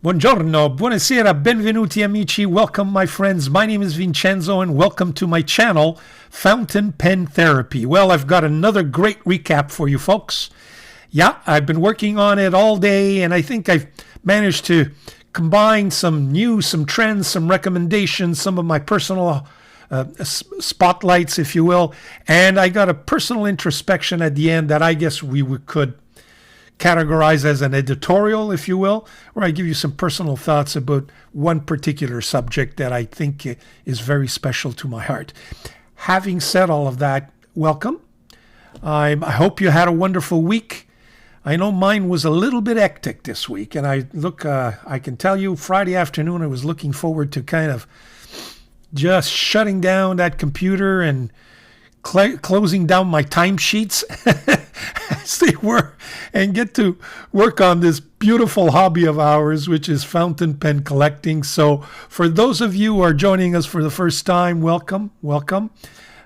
Buongiorno, buonasera, benvenuti amici, welcome my friends. My name is Vincenzo and welcome to my channel, Fountain Pen Therapy. Well, I've got another great recap for you folks. Yeah, I've been working on it all day and I think I've managed to combine some news, some trends, some recommendations, some of my personal spotlights, if you will. And I got a personal introspection at the end that I guess could categorize as an editorial, if you will, where I give you some personal thoughts about one particular subject that I think is very special to my heart. Having said all of that, welcome. I hope you had a wonderful week. I know mine was a little bit hectic this week, and I can tell you Friday afternoon I was looking forward to kind of just shutting down that computer and closing down my timesheets as they were and get to work on this beautiful hobby of ours, which is fountain pen collecting. So for those of you who are joining us for the first time, welcome.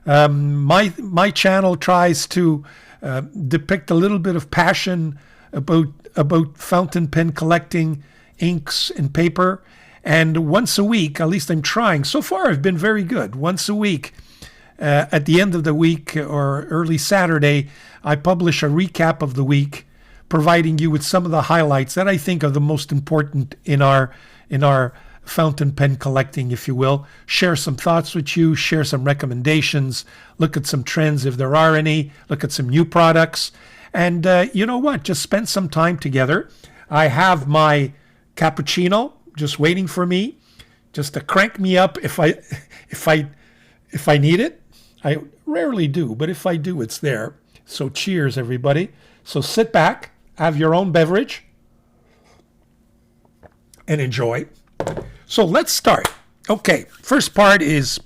My channel tries to depict a little bit of passion about fountain pen collecting, inks and paper. And once a week, at least I'm trying. So far, I've been very good. Once a week, at the end of the week or early Saturday, I publish a recap of the week, providing you with some of the highlights that I think are the most important in our fountain pen collecting, if you will. Share some thoughts with you, share some recommendations, look at some trends if there are any, look at some new products. And you know what? Just spend some time together. I have my cappuccino just waiting for me, just to crank me up if I need it. I rarely do, but if I do, it's there. So cheers, everybody. So sit back, have your own beverage, and enjoy. So let's start. Okay, first part is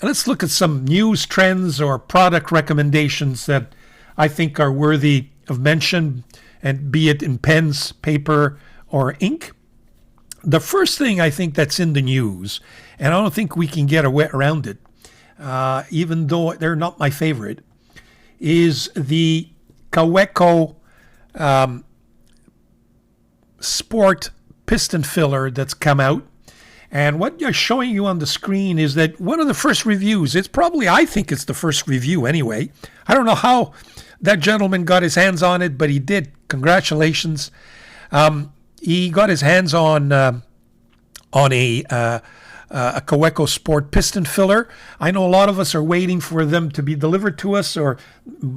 let's look at some news, trends, or product recommendations that I think are worthy of mention, and be it in pens, paper, or ink. The first thing I think that's in the news, and I don't think we can get around it, even though they're not my favorite, is the Kaweco Sport piston filler that's come out. And what I'm showing you on the screen is that one of the first reviews, I think it's the first review anyway. I don't know how that gentleman got his hands on it, but he did. Congratulations. He got his hands on a Kaweco Sport piston filler. I know a lot of us are waiting for them to be delivered to us, or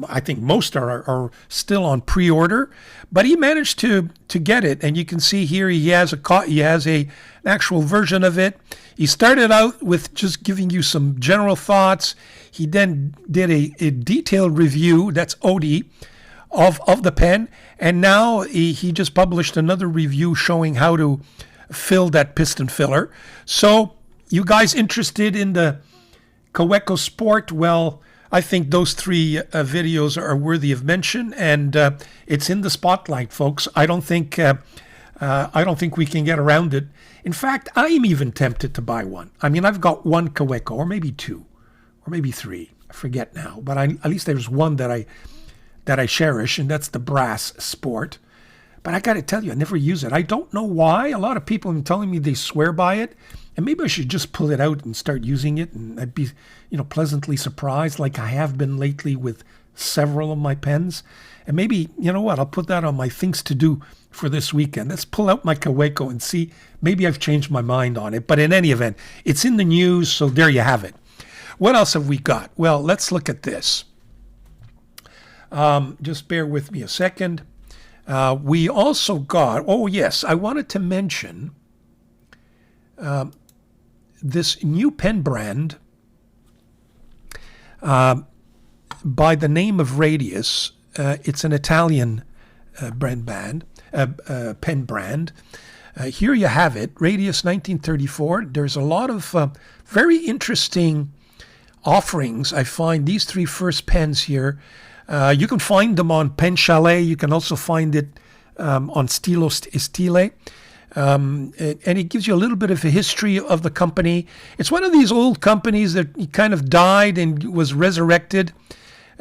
I think most are still on pre-order. But he managed to get it, and you can see here he has an actual version of it. He started out with just giving you some general thoughts. He then did a detailed review, that's OD, of the pen, and now he just published another review showing how to fill that piston filler. So you guys interested in the Kaweco Sport? Well, I think those three videos are worthy of mention, and it's in the spotlight, folks. I don't think we can get around it. In fact, I'm even tempted to buy one. I mean, I've got one Kaweco, or maybe two, or maybe three. I forget now, but at least there's one that I cherish, and that's the Brass Sport. But I got to tell you, I never use it. I don't know why. A lot of people have been telling me they swear by it, and maybe I should just pull it out and start using it, and I'd be, pleasantly surprised, like I have been lately with several of my pens. And maybe, you know what, I'll put that on my things to do for this weekend. Let's pull out my Kaweco and see. Maybe I've changed my mind on it. But in any event, it's in the news, so there you have it. What else have we got? Well, let's look at this. Just bear with me a second. We also got, I wanted to mention this new pen brand by the name of Radius. It's an Italian pen brand. Here you have it, Radius 1934. There's a lot of very interesting offerings. I find these three first pens here. You can find them on Pen Chalet. You can also find it on Stilo Stile. And it gives you a little bit of a history of the company. It's one of these old companies that kind of died and was resurrected.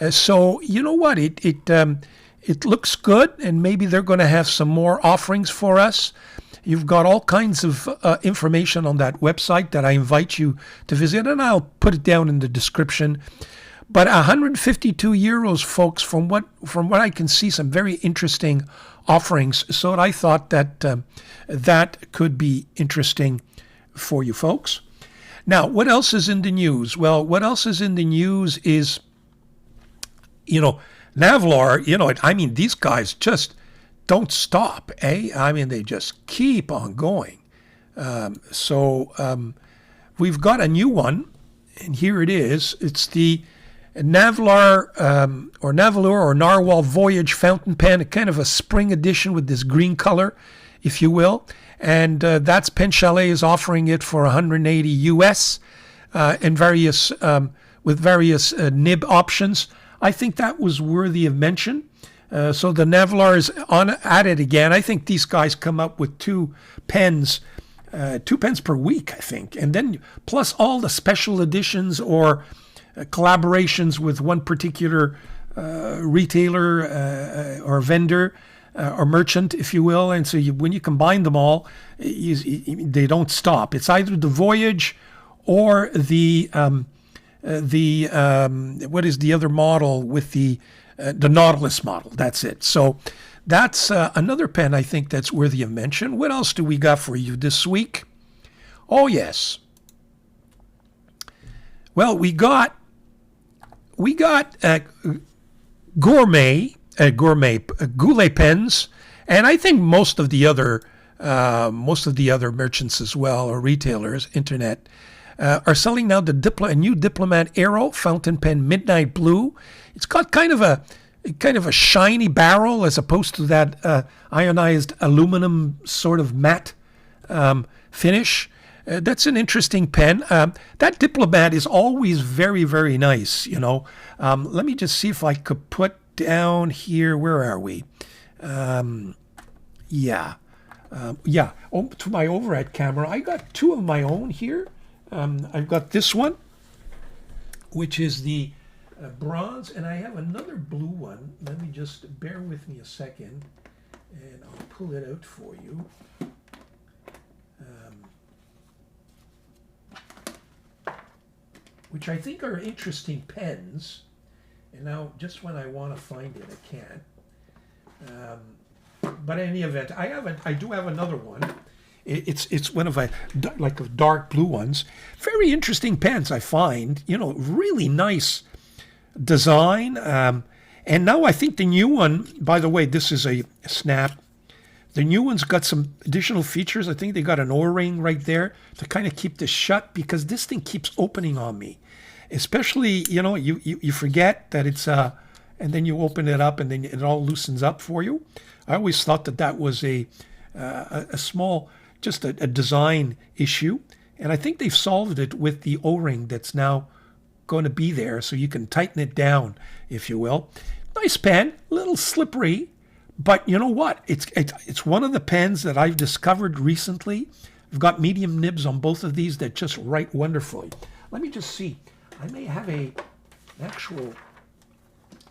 So you know what? It looks good, and maybe they're going to have some more offerings for us. You've got all kinds of information on that website that I invite you to visit, and I'll put it down in the description. But 152 euros, folks, from what I can see, some very interesting offerings. So I thought that that could be interesting for you folks. Now, what else is in the news? Well, what else is in the news is, Navlar, I mean, these guys just don't stop, eh? I mean, they just keep on going. We've got a new one, and here it is. It's the Navlar or Navalur or Narwhal Voyage fountain pen, kind of a spring edition with this green color, if you will. And that's Pen Chalet is offering it for 180 US and with various nib options. I think that was worthy of mention. So the Navlar is at it again. I think these guys come up with two pens per week, I think. And then plus all the special editions or collaborations with one particular retailer or vendor or merchant, if you will. And so when you combine them all, they don't stop. It's either the Voyage or the what is the other model with the Nautilus model. That's it. So that's another pen I think that's worthy of mention. What else do we got for you this week? Oh, yes. Well, we got Goulet pens, and I think most of the other merchants as well, or retailers, internet, are selling now a new Diplomat Aero fountain pen Midnight Blue. It's got kind of a shiny barrel as opposed to that ionized aluminum sort of matte finish. That's an interesting pen. That Diplomat is always very, very nice, Let me just see if I could put down here. Where are we? To my overhead camera, I got two of my own here. I've got this one, which is the bronze, and I have another blue one. Let me just bear with me a second, and I'll pull it out for you. Which I think are interesting pens. And now, just when I want to find it, I can't. But in any event, I do have another one. It's one of dark blue ones. Very interesting pens, I find. Really nice design. And now I think the new one, by the way, this is a snap. The new one's got some additional features. I think they got an O-ring right there to kind of keep this shut, because this thing keeps opening on me. Especially, you forget that it's and then you open it up and then it all loosens up for you. I always thought that was a small, just a design issue. And I think they've solved it with the O-ring that's now going to be there, so you can tighten it down, if you will. Nice pen, a little slippery. But you know what? It's one of the pens that I've discovered recently. I've got medium nibs on both of these that just write wonderfully. Let me just see. I may have an actual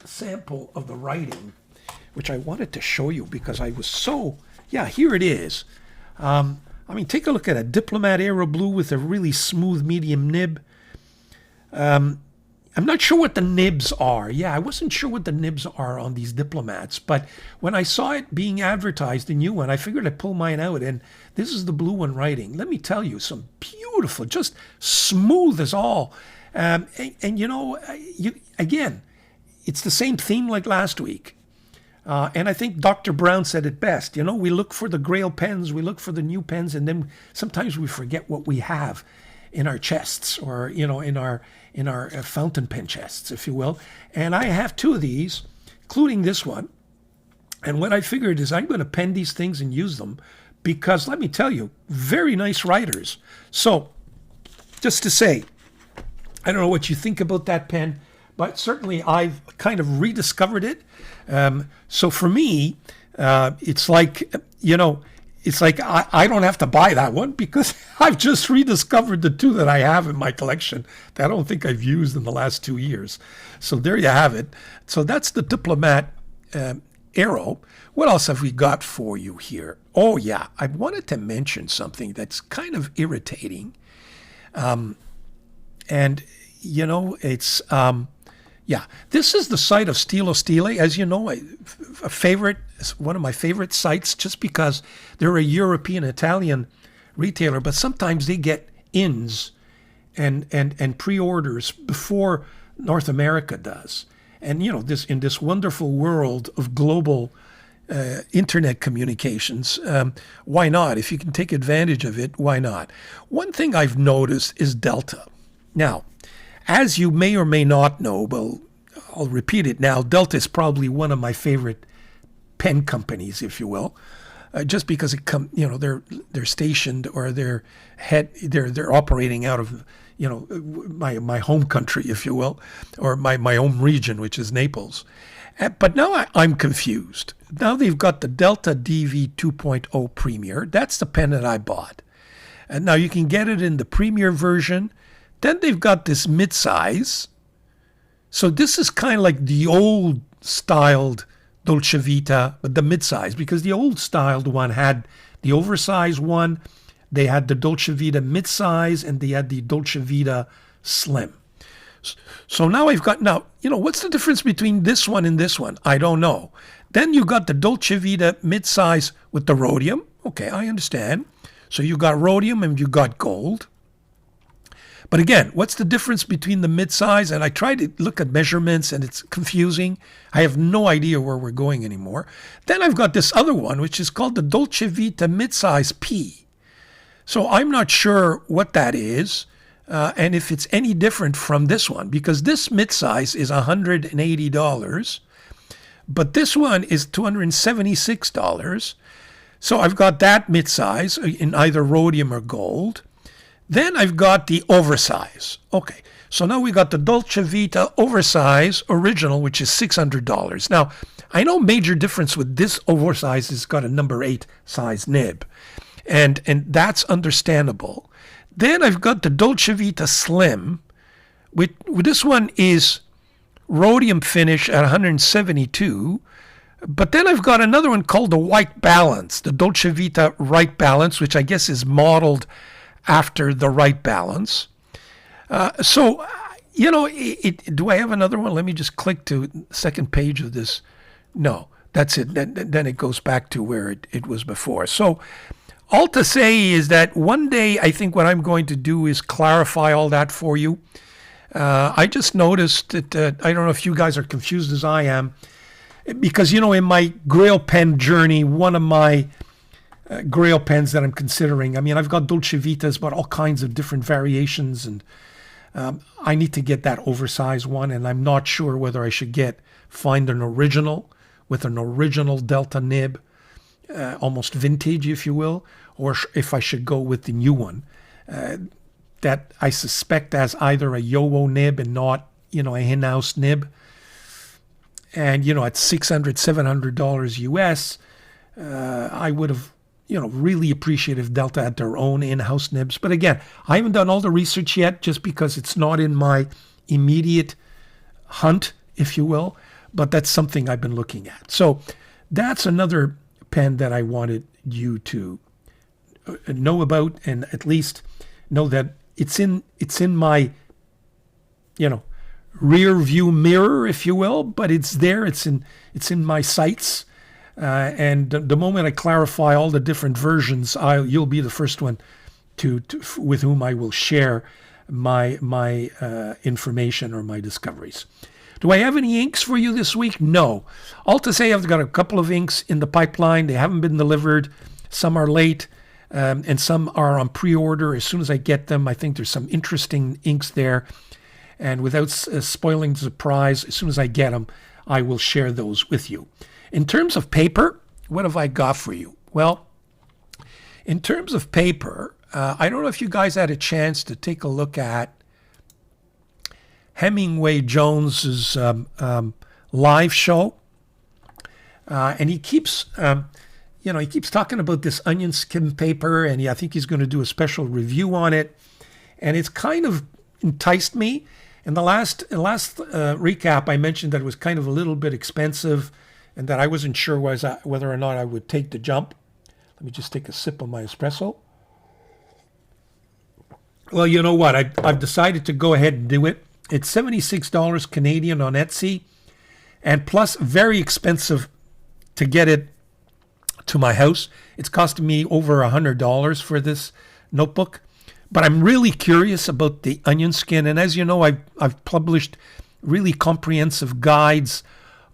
sample of the writing, which I wanted to show you because I was so... Yeah, here it is. Take a look at a Diplomat Aero Blue with a really smooth medium nib. I'm not sure what the nibs are. Yeah, I wasn't sure what the nibs are on these Diplomats, but when I saw it being advertised, the new one, I figured I'd pull mine out, and this is the blue one writing. Let me tell you, some beautiful, just smooth as all. Again, it's the same theme like last week. And I think Dr. Brown said it best. We look for the GRAIL pens, we look for the new pens, and then sometimes we forget what we have in our chests, or in our fountain pen chests, if you will. And I have two of these, including this one. And what I figured is I'm going to pen these things and use them, because let me tell you, very nice writers. So just to say, I don't know what you think about that pen, but certainly I've kind of rediscovered it. So for me, it's like, I don't have to buy that one, because I've just rediscovered the two that I have in my collection that I don't think I've used in the last 2 years. So there you have it. So that's the Diplomat arrow. What else have we got for you here? Oh, yeah, I wanted to mention something that's kind of irritating. And, you know, it's, this is the site of Stilo Stile. As you know, one of my favorite sites, just because they're a European, Italian retailer, but sometimes they get ins and pre-orders before North America does. And, you know, in this wonderful world of global internet communications, why not? If you can take advantage of it, why not? One thing I've noticed is Delta. Now, as you may or may not know, well, I'll repeat it now, Delta is probably one of my favorite pen companies, if you will, just because they're stationed, or they're operating out of, you know, my home country, if you will, or my home region, which is Naples. But now I'm confused. Now they've got the Delta DV 2.0 Premier. That's the pen that I bought. And now you can get it in the Premier version. Then they've got this mid-size. So this is kind of like the old styled Dolce Vita, but the mid-size, because the old styled one had the oversized one. They had the Dolce Vita mid-size, and they had the Dolce Vita slim. So now what's the difference between this one and this one? I don't know. Then you got the Dolce Vita mid-size with the rhodium. Okay, I understand. So you got rhodium and you got gold. But again, what's the difference between the mid-size? And I tried to look at measurements, and it's confusing. I have no idea where we're going anymore. Then I've got this other one, which is called the Dolce Vita mid-size P. So I'm not sure what that is, and if it's any different from this one, because this mid-size is $180, but this one is $276. So I've got that mid-size in either rhodium or gold. Then I've got the oversize. Okay, so now we got the Dolce Vita oversize original, which is $600. Now, I know major difference with this oversize is got a number 8 size nib, and that's understandable. Then I've got the Dolce Vita slim. With this one is rhodium finish at 172. But then I've got another one called the white balance, the Dolce Vita right balance, which I guess is modeled after the right balance. Do I have another one? Let me just click to the second page of this. No, that's it. Then it goes back to where it was before. So all to say is that one day I think what I'm going to do is clarify all that for you. I just noticed that, I don't know if you guys are confused as I am, because, you know, in my GRAIL pen journey, one of my GRAIL pens that I'm considering, I mean, I've got Dolce Vitas, but all kinds of different variations, and I need to get that oversized one, and I'm not sure whether I should find an original with an original Delta nib, almost vintage, if you will, or if I should go with the new one that I suspect has either a Yowo nib and not, you know, a in-house nib. And, you know, at $600, $700 US, I would have, you know, really appreciated if Delta had their own in-house nibs. But again, I haven't done all the research yet, just because it's not in my immediate hunt, if you will. But that's something I've been looking at. So that's another pen that I wanted you to know about, and at least know that it's in my, you know, rear view mirror, if you will, but it's there. It's in my sights, and the moment I clarify all the different versions, you'll be the first one to with whom I will share my information or my discoveries. Do I have any inks for you this week? No. All to say, I've got a couple of inks in the pipeline. They haven't been delivered. Some are late, and some are on pre-order. As soon as I get them, I think there's some interesting inks there. And without spoiling the surprise, as soon as I get them, I will share those with you. In terms of paper, what have I got for you? Well, in terms of paper, I don't know if you guys had a chance to take a look at Hemingway Jones's live show, and he keeps, he keeps talking about this onion skin paper, and I think he's going to do a special review on it, and it's kind of enticed me. In the last recap, I mentioned that it was kind of a little bit expensive, and that I wasn't sure whether or not I would take the jump. Let me just take a sip of my espresso. Well, you know what? I've decided to go ahead and do it. It's $76 Canadian on Etsy, and plus very expensive to get it to my house. It's costing me over $100 for this notebook. But I'm really curious about the onion skin, and as you know, I've published really comprehensive guides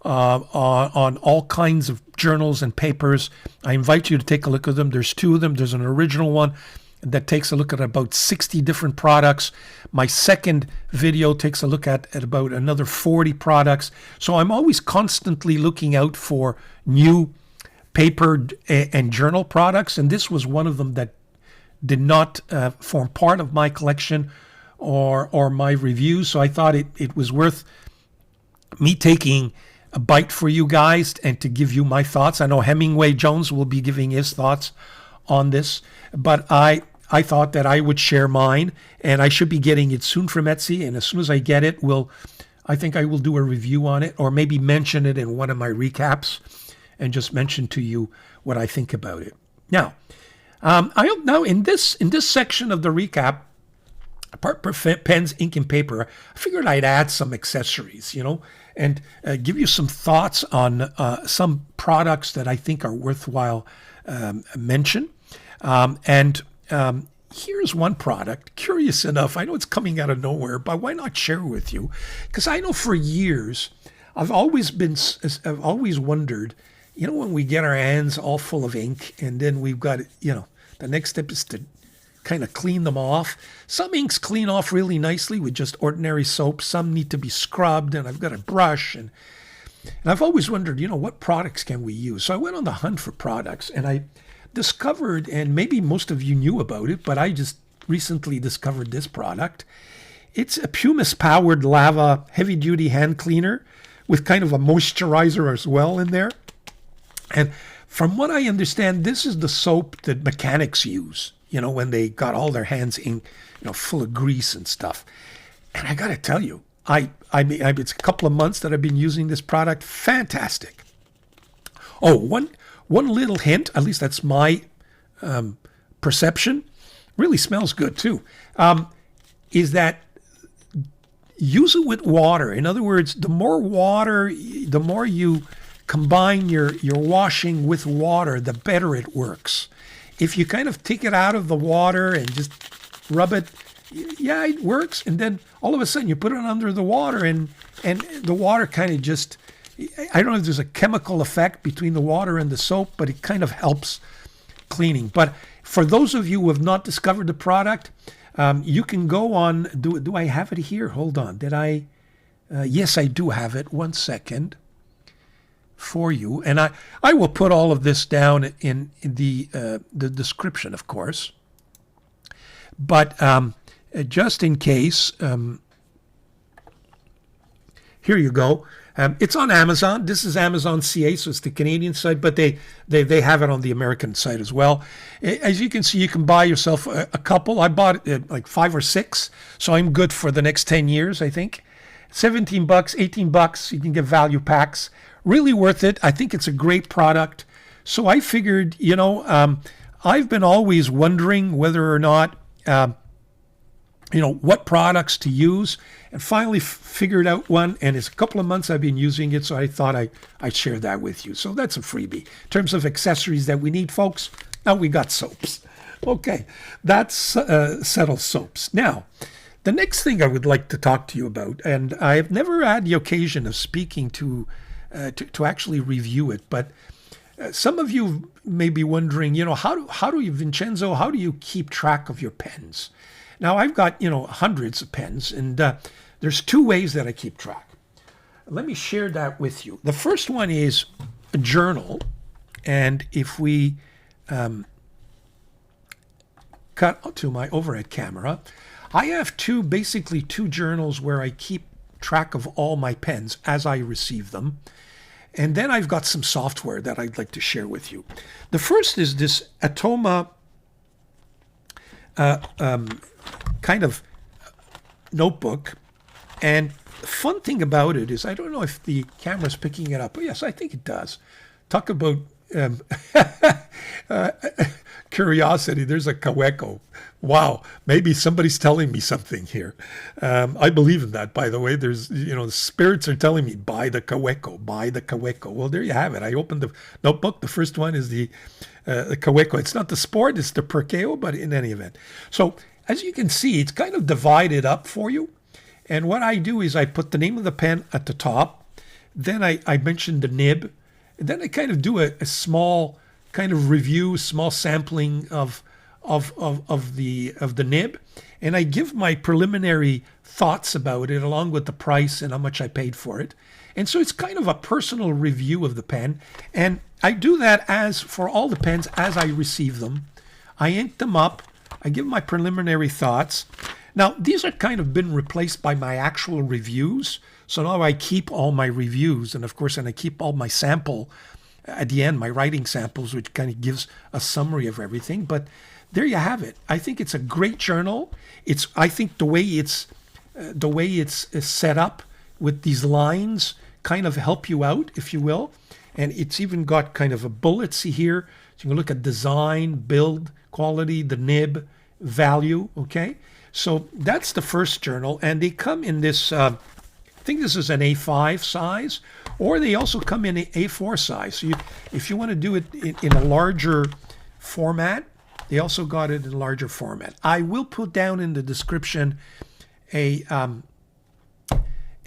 on all kinds of journals and papers. I invite you to take a look at them. There's 2 of them. There's an original one that takes a look at about 60 different products. My second video takes a look at about another 40 products. So I'm always constantly looking out for new paper and journal products, and this was one of them that did not form part of my collection or my review. So I thought it was worth me taking a bite for you guys and to give you my thoughts. I know Hemingway Jones will be giving his thoughts on this, but I thought that I would share mine, and I should be getting it soon from Etsy. And as soon as I get it, I think I will do a review on it, or maybe mention it in one of my recaps and just mention to you what I think about it. Now, now in this section of the recap, apart from pens, ink, and paper, I figured I'd add some accessories, and give you some thoughts on some products that I think are worthwhile mention. Here's one product. Curious enough, I know it's coming out of nowhere, but why not share with you? Because I know for years, I've always wondered, when we get our hands all full of ink, and then we've got, the next step is to kind of clean them off. Some inks clean off really nicely with just ordinary soap. Some need to be scrubbed, and I've got a brush. And I've always wondered, what products can we use? So I went on the hunt for products, and I discovered, and maybe most of you knew about it, but I just recently discovered this product. It's a Pumice-powered lava heavy-duty hand cleaner with kind of a moisturizer as well in there. And from what I understand, this is the soap that mechanics use, when they got all their hands full of grease and stuff. And I got to tell you, it's a couple of months that I've been using this product. Fantastic. Oh, one little hint, at least that's my perception, really smells good too, is that use it with water. In other words, the more you combine your washing with water, the better it works. If you kind of take it out of the water and just rub it, yeah, it works. And then all of a sudden you put it under the water and the water kind of just, I don't know if there's a chemical effect between the water and the soap, but it kind of helps cleaning. But for those of you who have not discovered the product, you can go on. Do I have it here? Hold on. Did I? Yes, I do have it. 1 second for you. And I will put all of this down in the description, of course. But just in case, here you go. It's on Amazon. This is Amazon CA, so it's the Canadian side, but they have it on the American side as well. As you can see, you can buy yourself a couple. I bought like 5 or 6, so I'm good for the next 10 years, I think. $17, $18. You can get value packs. Really worth it. I think it's a great product. So I figured, I've been always wondering whether or not, what products to use, and finally figured out one, and it's a couple of months I've been using it, so I thought I'd share that with you. So that's a freebie. In terms of accessories that we need, folks, now we got soaps. Okay, that's settled soaps. Now, the next thing I would like to talk to you about, and I've never had the occasion of speaking to actually review it, but some of you may be wondering, how do you, Vincenzo, how do you keep track of your pens? Now, I've got, hundreds of pens, and there's 2 ways that I keep track. Let me share that with you. The first one is a journal, and if we cut to my overhead camera, I have basically two journals where I keep track of all my pens as I receive them. And then I've got some software that I'd like to share with you. The first is this Atoma kind of notebook. And fun thing about it is, I don't know if the camera's picking it up. But yes, I think it does. Talk about curiosity. There's a Kaweko. Wow, maybe somebody's telling me something here. I believe in that, by the way. There's, the spirits are telling me, buy the Kaweko, buy the Kaweko. Well, there you have it. I opened the notebook. The first one is the Kaweko. It's not the sport, it's the Perkeo, but in any event. So as you can see, it's kind of divided up for you. And what I do is I put the name of the pen at the top. Then I mention the nib. And then I kind of do a small kind of review, small sampling of the nib. And I give my preliminary thoughts about it along with the price and how much I paid for it. And so it's kind of a personal review of the pen. And I do that as for all the pens as I receive them. I ink them up. I give my preliminary thoughts. Now, these are kind of been replaced by my actual reviews. So now I keep all my reviews. And of course, I keep all my sample at the end, my writing samples, which kind of gives a summary of everything. But there you have it. I think it's a great journal. I think the way it's set up with these lines kind of help you out, if you will. And it's even got kind of a bullets here. So you can look at design, build, quality, the nib, value, okay? So that's the first journal, and they come in this, I think this is an A5 size, or they also come in an A4 size. So if you want to do it in a larger format, they also got it in a larger format. I will put down in the description a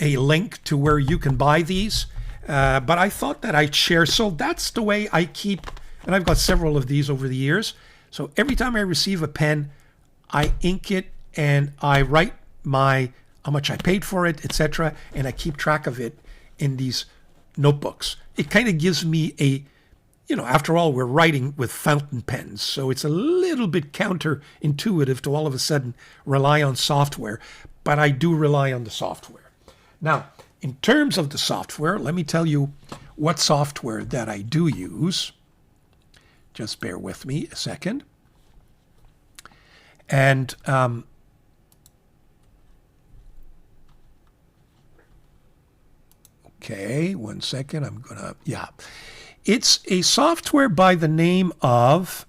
link to where you can buy these, but I thought that I'd share. So that's the way I keep, and I've got several of these over the years. So every time I receive a pen, I ink it and I write how much I paid for it, etc., and I keep track of it in these notebooks. It kind of gives me after all, we're writing with fountain pens, so it's a little bit counterintuitive to all of a sudden rely on software, but I do rely on the software. Now, in terms of the software, let me tell you what software that I do use. Just bear with me a second. And okay, 1 second. It's a software by the name of,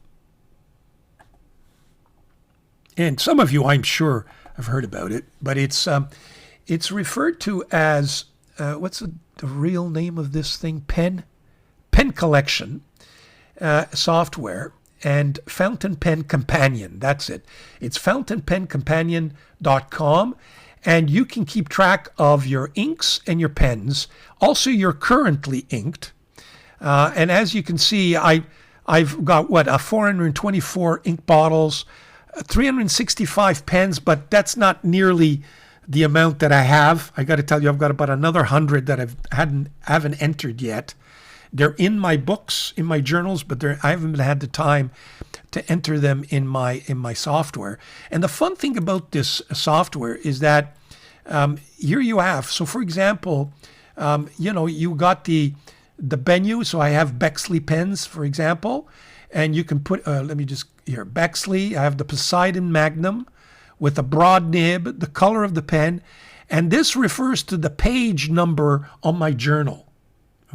and some of you I'm sure have heard about it, but it's referred to as, what's the real name of this thing? Pen Collection software. And Fountain Pen Companion, that's it. It's fountainpentcompanion.com, and you can keep track of your inks and your pens. Also, you're currently inked. And as you can see, I've got, 424 ink bottles, 365 pens, but that's not nearly the amount that I have. I got to tell you, I've got about another 100 that I haven't entered yet. They're in my books, in my journals, but I haven't had the time to enter them in my software. And the fun thing about this software is that here you have. So, for example, you got the Bennu. So I have Bexley pens, for example, and you can put. Let me just here Bexley. I have the Poseidon Magnum with a broad nib, the color of the pen, and this refers to the page number on my journal.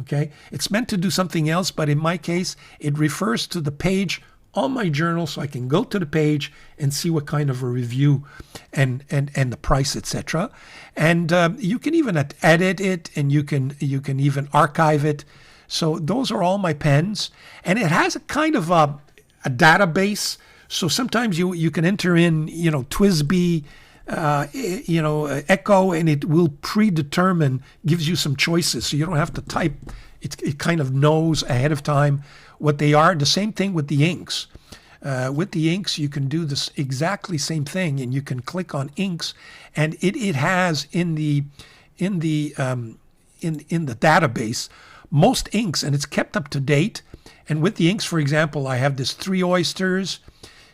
Okay, it's meant to do something else, but in my case, it refers to the page on my journal, so I can go to the page and see what kind of a review and the price, etc. And you can even edit it, and you can even archive it. So those are all my pens, and it has a kind of a database. So sometimes you can enter in TWSBI. Echo, and it will predetermine, gives you some choices, so you don't have to type. It kind of knows ahead of time what they are. The same thing with the inks. With the inks, you can do this exactly same thing, and you can click on inks, and it has in the database most inks, and it's kept up to date. And with the inks, for example, I have this 3 oysters.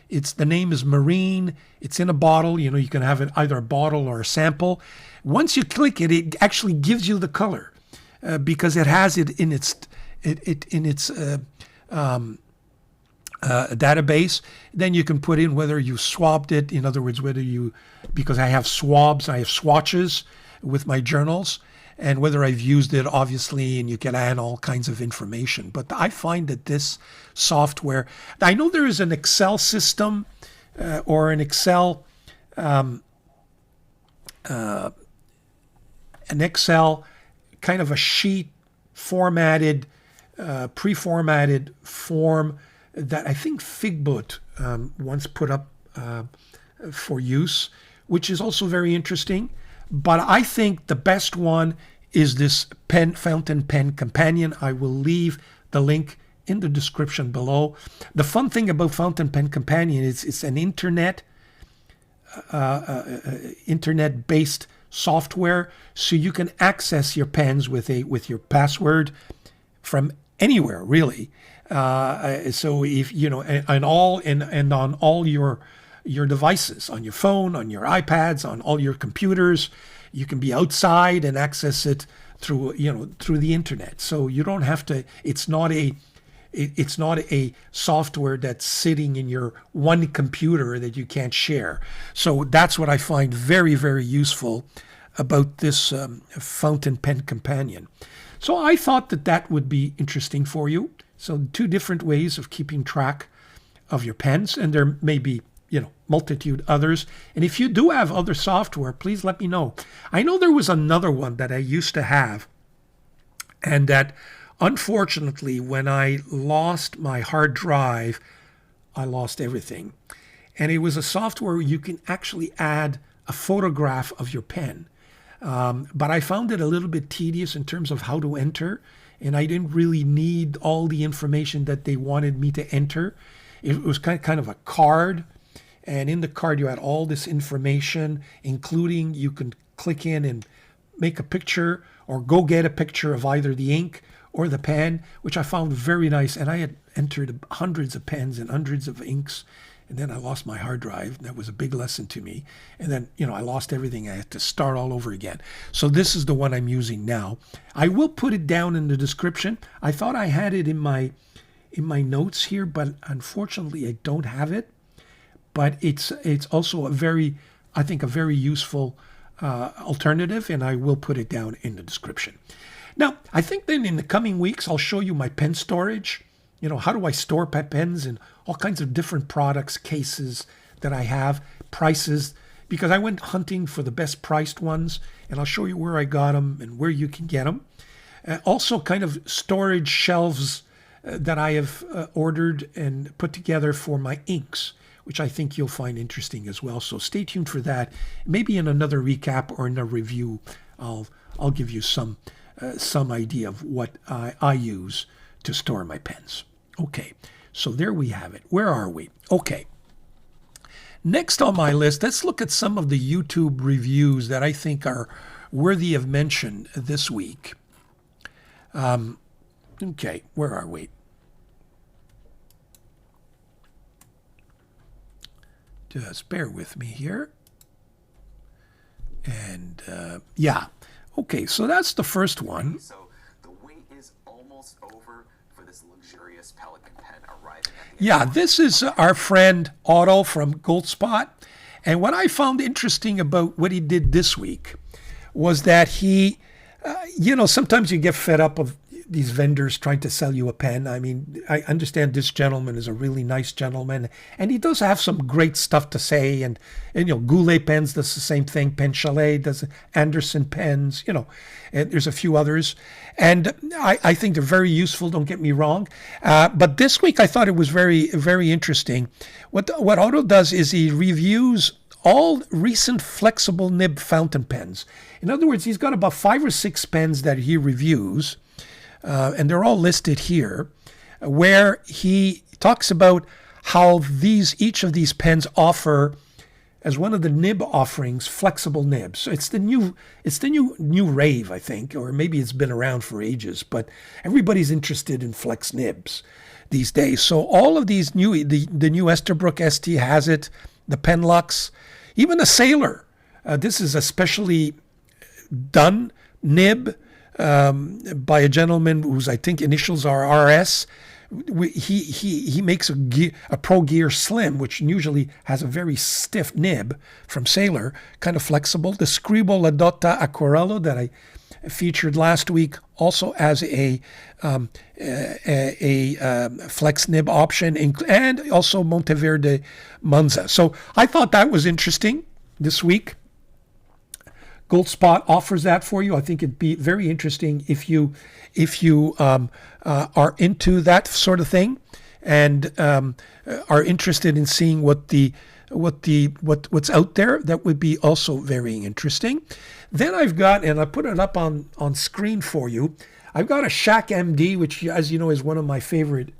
The name is Marine. It's in a bottle. You can have it either a bottle or a sample. Once you click it, it actually gives you the color because it has it in its database. Then you can put in whether you swabbed it. In other words, because I have swabs, I have swatches. with my journals, and whether I've used it, obviously, and you can add all kinds of information. But I find that this software, I know there is an Excel system or an Excel kind of a sheet formatted, pre-formatted form that I think Figboot once put up for use, which is also very interesting. But I think the best one is this fountain pen companion. I will leave the link in the description below. The fun thing about fountain pen companion is it's an internet-based software, so you can access your pens with your password from anywhere, really. So if you know, and on all your devices, on your phone, on your iPads, on all your computers, you can be outside and access it through the internet. So you don't have to. It's not a software that's sitting in your one computer that you can't share. So that's what I find very, very useful about this fountain pen companion. So I thought that would be interesting for you. So 2 different ways of keeping track of your pens, and there may be multitude others. And if you do have other software, please let me know. I know there was another one that I used to have, and that unfortunately, when I lost my hard drive, I lost everything. And it was a software where you can actually add a photograph of your pen. But I found it a little bit tedious in terms of how to enter, and I didn't really need all the information that they wanted me to enter. It was kind of a card, and in the card you had all this information, including you can click in and make a picture or go get a picture of either the ink or the pen, which I found very nice. And I had entered hundreds of pens and hundreds of inks, and then I lost my hard drive. That was a big lesson to me. And then, I lost everything. I had to start all over again. So this is the one I'm using now. I will put it down in the description. I thought I had it in my notes here, but unfortunately I don't have it. But it's also a very useful alternative, and I will put it down in the description. Now, I think then in the coming weeks, I'll show you my pen storage. How do I store pens and all kinds of different products, cases that I have, prices, because I went hunting for the best priced ones, and I'll show you where I got them and where you can get them. Also kind of storage shelves that I have ordered and put together for my inks, which I think you'll find interesting as well. So stay tuned for that. Maybe in another recap or in a review, I'll give you some idea of what I use to store my pens. Okay, so there we have it. Where are we? Okay. Next on my list, let's look at some of the YouTube reviews that I think are worthy of mention this week. Okay, where are we? Just bear with me here. And yeah. Okay, so that's the first one. So the wait is almost over for this luxurious Pelican pen arriving at the Yeah, this is our friend Otto from Goldspot. And what I found interesting about what he did this week was that he, sometimes you get fed up of these vendors trying to sell you a pen. I mean, I understand this gentleman is a really nice gentleman, and he does have some great stuff to say. And Goulet Pens does the same thing. Pen Chalet does Anderson Pens, and there's a few others. And I think they're very useful, don't get me wrong. But this week I thought it was very, very interesting. What Otto does is he reviews all recent flexible nib fountain pens. In other words, he's got about 5 or 6 pens that he reviews, and they're all listed here, where he talks about how each of these pens offer, as one of the nib offerings, flexible nibs. So it's the new rave, I think, or maybe it's been around for ages, but everybody's interested in flex nibs these days. So all of these the new Esterbrook ST has it, the Penlux, even the Sailor. This is a specially done nib by a gentleman whose I think initials are RS, he makes a Pro Gear Slim, which usually has a very stiff nib from Sailor, kind of flexible. The Scribbling Adotta Acquerello that I featured last week also as a flex nib option, and also Monteverde Monza. So I thought that was interesting this week. Gold Spot offers that for you. I think it'd be very interesting if you are into that sort of thing and are interested in seeing what's out there. That would be also very interesting. Then I've got, and I put it up on screen for you, I've got a Shaq MD, which, as you know, is one of my favorite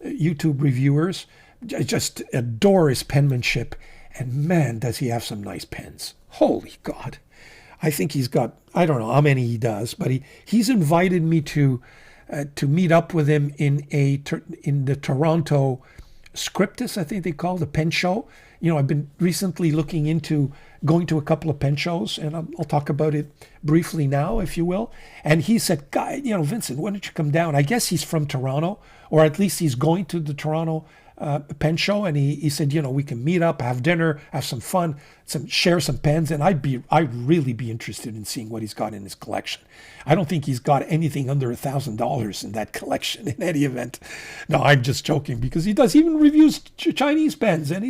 YouTube reviewers. I just adore his penmanship, and man, does he have some nice pens. Holy God. I think he's got, I don't know how many he does, but he's invited me to meet up with him in the Toronto Scriptus, I think they call the pen show. You know, I've been recently looking into going to a couple of pen shows, and I'll talk about it briefly now, if you will. And he said, "Guy, you know, Vincent, why don't you come down?" I guess he's from Toronto, or at least he's going to the Toronto pen show, and he said, you know, we can meet up, have dinner, have some fun, share some pens, and I'd really be interested in seeing what he's got in his collection. I don't think he's got anything under $1,000 in that collection in any event. No, I'm just joking, because he even reviews Chinese pens, and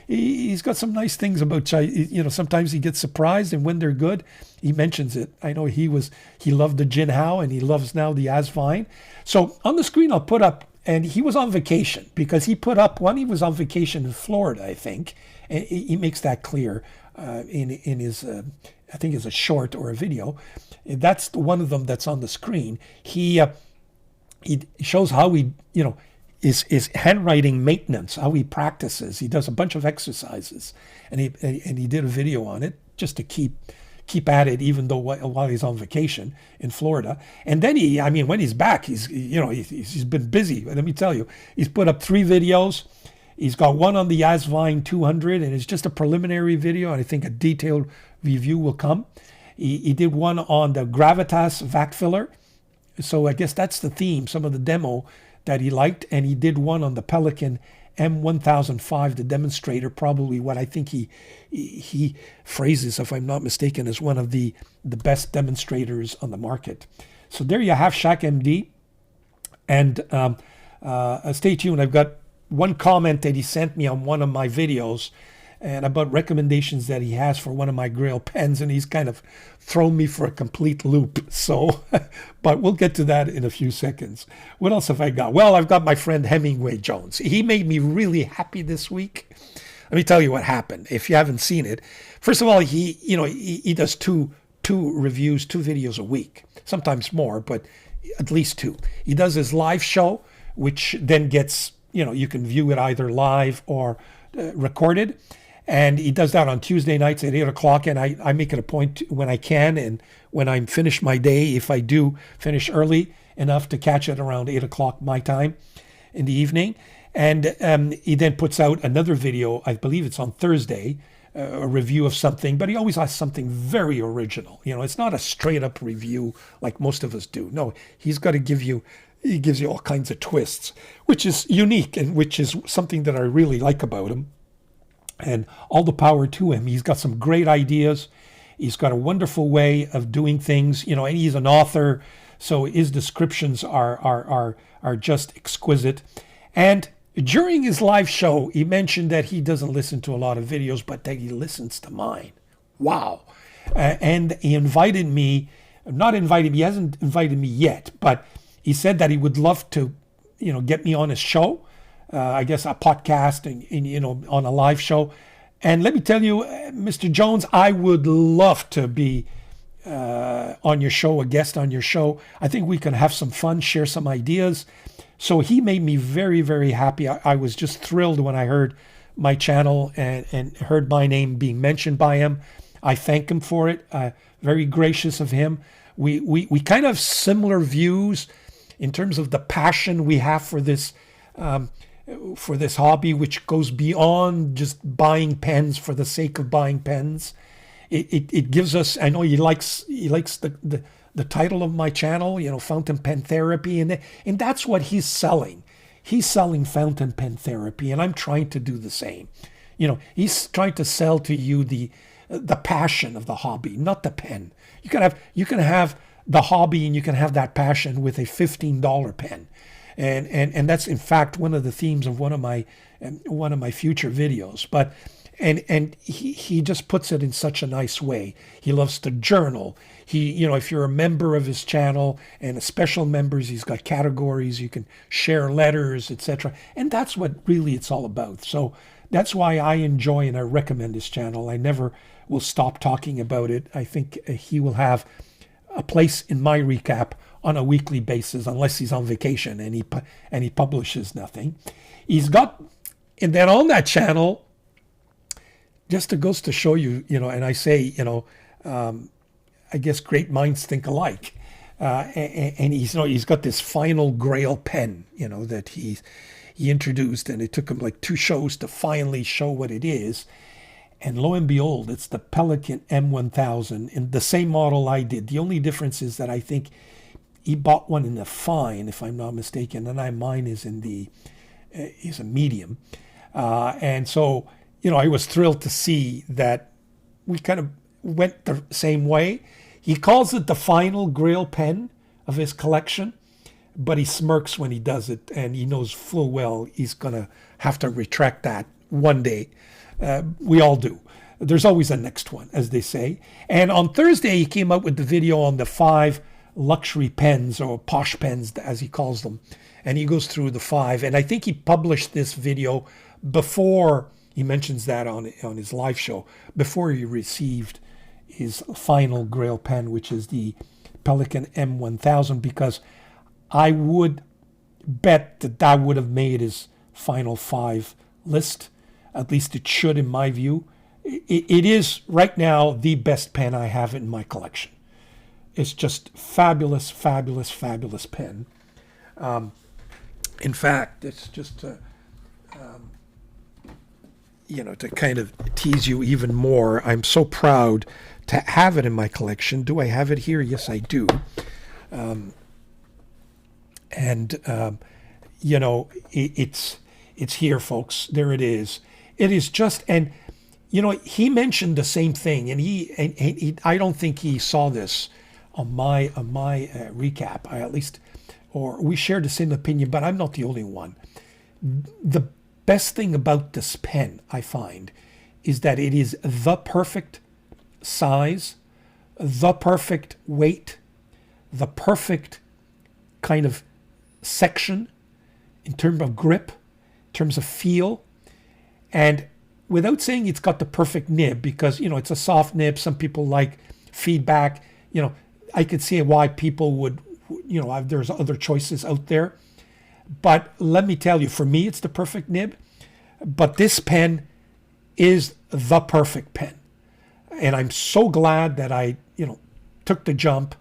he's got some nice things about Chinese. You know, sometimes he gets surprised, and when they're good, he mentions it. I know he loved the Jinhao, and he loves now the Asvine. So on the screen I'll put up. And he was on vacation, because he put up one. He was on vacation in Florida, I think, and he makes that clear in his, I think it's a short or a video. That's one of them that's on the screen. He shows how his handwriting maintenance, how he practices. He does a bunch of exercises, and he did a video on it just to keep at it, even though while he's on vacation in Florida. And then when he's back, he's been busy. Let me tell you, he's put up 3 videos. He's got one on the Asvine 200, and it's just a preliminary video, and I think a detailed review will come. He did one on the Gravitas vac filler, so I guess that's the theme, some of the demo that he liked. And he did one on the Pelican M1005, the demonstrator, probably what I think he phrases, if I'm not mistaken, as one of the best demonstrators on the market. So there you have Shaq MD. And stay tuned. I've got one comment that he sent me on one of my videos, and about recommendations that he has for one of my GRAIL pens, and he's kind of thrown me for a complete loop. So, but we'll get to that in a few seconds. What else have I got? Well, I've got my friend Hemingway Jones. He made me really happy this week. Let me tell you what happened. If you haven't seen it, first of all, he does two reviews, 2 videos a week, sometimes more, but at least 2. He does his live show, which then gets, you can view it either live or recorded. And he does that on Tuesday nights at 8 o'clock. And I make it a point when I can, and when I'm finished my day, if I do finish early enough to catch it around 8 o'clock my time in the evening. And he then puts out another video, I believe it's on Thursday, a review of something, but he always has something very original. It's not a straight up review like most of us do. No, he gives you all kinds of twists, which is unique, and which is something that I really like about him. And all the power to him. He's got some great ideas. He's got a wonderful way of doing things, and he's an author, so his descriptions are just exquisite. And during his live show, he mentioned that he doesn't listen to a lot of videos, but that he listens to mine. Wow. And he invited me, he hasn't invited me yet, but he said that he would love to, get me on his show. I guess a podcast and on a live show. And let me tell you, Mr. Jones, I would love to be on your show, a guest on your show. I think we can have some fun, share some ideas. So he made me very, very happy. I was just thrilled when I heard my channel and heard my name being mentioned by him. I thank him for it. Very gracious of him. We kind of have similar views in terms of the passion we have for this hobby, which goes beyond just buying pens for the sake of buying pens. It gives us, I know he likes the the title of my channel, you know, fountain pen therapy, and that's what he's selling. He's selling fountain pen therapy, and I'm trying to do the same. You know, he's trying to sell to you the passion of the hobby, not the pen. You can have the hobby and you can have that passion with a $15 pen. And that's in fact one of the themes of one of my future videos. But and he just puts it in such a nice way. He loves to journal. He, you know, if you're a member of his channel and a special members, he's got categories. You can share letters, etc. And that's what really it's all about. So that's why I enjoy and I recommend his channel. I never will stop talking about it. I think he will have a place in my recap on a weekly basis, unless he's on vacation and he publishes nothing. He's got, and then on that channel, just it goes to show you, you know, and I say, you know, I guess great minds think alike. And he's, you know, he's got this final GRAIL pen, you know, that he introduced, and it took him like 2 shows to finally show what it is. And lo and behold, it's the Pelikan M1000 in the same model I did. The only difference is that I think he bought one in the fine, if I'm not mistaken, and mine is in the is a medium. And so, you know, I was thrilled to see that we kind of went the same way. He calls it the final GRAIL pen of his collection, but he smirks when he does it, and he knows full well he's going to have to retract that one day. We all do. There's always a next one, as they say. And on Thursday, he came out with the video on the 5 luxury pens, or posh pens, as he calls them. And he goes through the 5. And I think he published this video before, he mentions that on his live show, before he received his final GRAIL pen, which is the Pelikan M1000, because I would bet that would have made his final 5 list. At least it should, in my view. It is right now the best pen I have in my collection. It's just fabulous, fabulous, fabulous pen. In fact, it's just you know, to kind of tease you even more, I'm so proud to have it in my collection. Do I have it here? Yes, I do. You know, it's here, folks. There it is. It is just, and you know, he mentioned the same thing, and he I don't think he saw this on my recap. I at least, or we shared the same opinion, but I'm not the only one. The best thing about this pen, I find, is that it is the perfect size, the perfect weight, the perfect kind of section in terms of grip, in terms of feel. And without saying it's got the perfect nib, because, you know, it's a soft nib. Some people like feedback. You know, I could see why people would, you know, there's other choices out there. But let me tell you, for me, it's the perfect nib. But this pen is the perfect pen. And I'm so glad that I, you know, took the jump.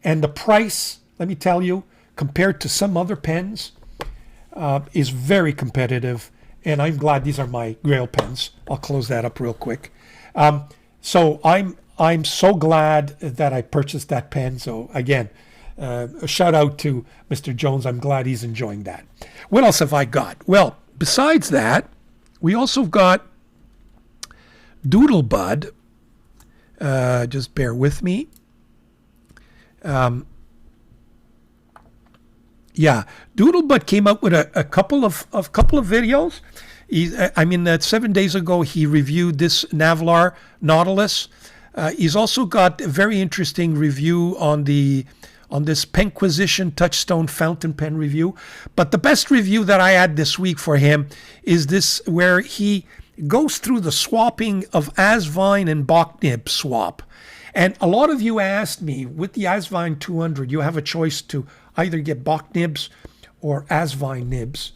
And the price, let me tell you, compared to some other pens, is very competitive. And I'm glad these are my GRAIL pens. I'll close that up real quick. So I'm so glad that I purchased that pen. So again, a shout out to Mr. Jones. I'm glad he's enjoying that. What else have I got? Well, besides that, we also got Doodlebud. Just bear with me. Yeah, Doodlebud came out with a couple of videos. I mean, 7 days ago he reviewed this Navlar Nautilus. He's also got a very interesting review on this Penquisition Touchstone fountain pen review. But the best review that I had this week for him is this, where he goes through the swapping of Asvine and Bock nib swap. And a lot of you asked me, with the Asvine 200, you have a choice to either get Bock nibs or Asvine nibs.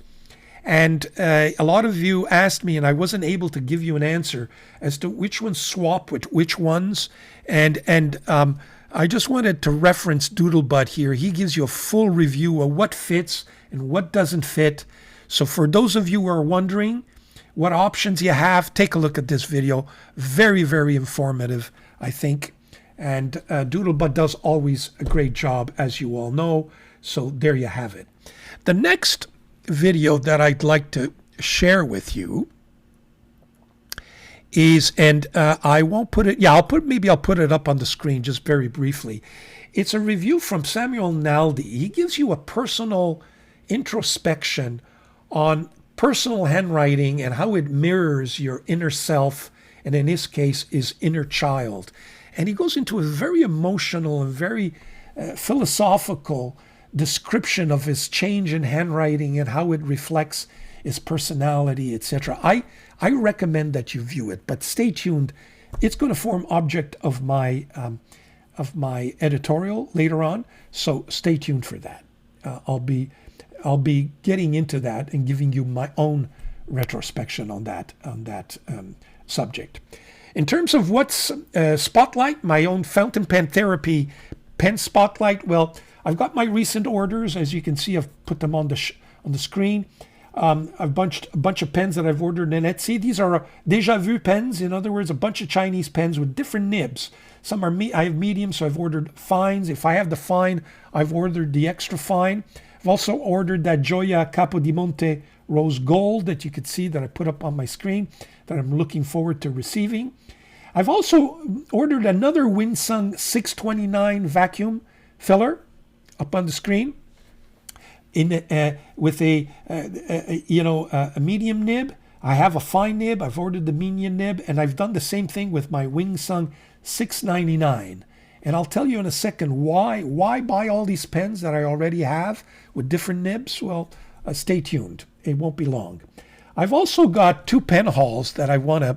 And a lot of you asked me, and I wasn't able to give you an answer as to which ones swap with which ones. And I just wanted to reference Doodlebud here. He gives you a full review of what fits and what doesn't fit. So for those of you who are wondering what options you have, take a look at this video. Very, very informative, I think. And Doodlebud does always a great job, as you all know. So there you have it. The next video that I'd like to share with you is, and I won't put it, maybe I'll put it up on the screen just very briefly. It's a review from Samuel Naldi. He gives you a personal introspection on personal handwriting and how it mirrors your inner self, and in his case, his inner child. And he goes into a very emotional and very philosophical description of his change in handwriting and how it reflects his personality, etc. I recommend that you view it, but stay tuned. It's going to form object of my editorial later on, so stay tuned for that. I'll be getting into that and giving you my own retrospection on that subject. In terms of what's Spotlight, my own fountain pen therapy pen spotlight, well, I've got my recent orders. As you can see, I've put them on the screen. A bunch of pens that I've ordered in Etsy. These are déjà vu pens. In other words, a bunch of Chinese pens with different nibs. Some are I have medium, so I've ordered fines. If I have the fine, I've ordered the extra fine. I've also ordered that Gioia Capodimonte Rose Gold that you could see that I put up on my screen that I'm looking forward to receiving. I've also ordered another Winsung 629 vacuum filler up on the screen with a medium nib. I have a fine nib. I've ordered the medium nib, and I've done the same thing with my Winsung 699. And I'll tell you in a second why buy all these pens that I already have with different nibs. Well, stay tuned. It won't be long. I've also got two pen hauls that I want to,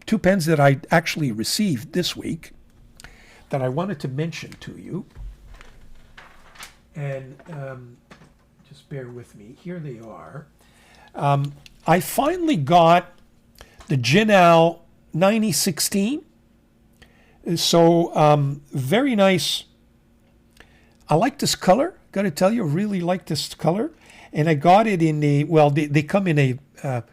two pens that I actually received this week that I wanted to mention to you. And just bear with me. Here they are. I finally got the GRAIL 9016. So very nice. I like this color. Got to tell you, really like this color. And I got it in the, well, they come in a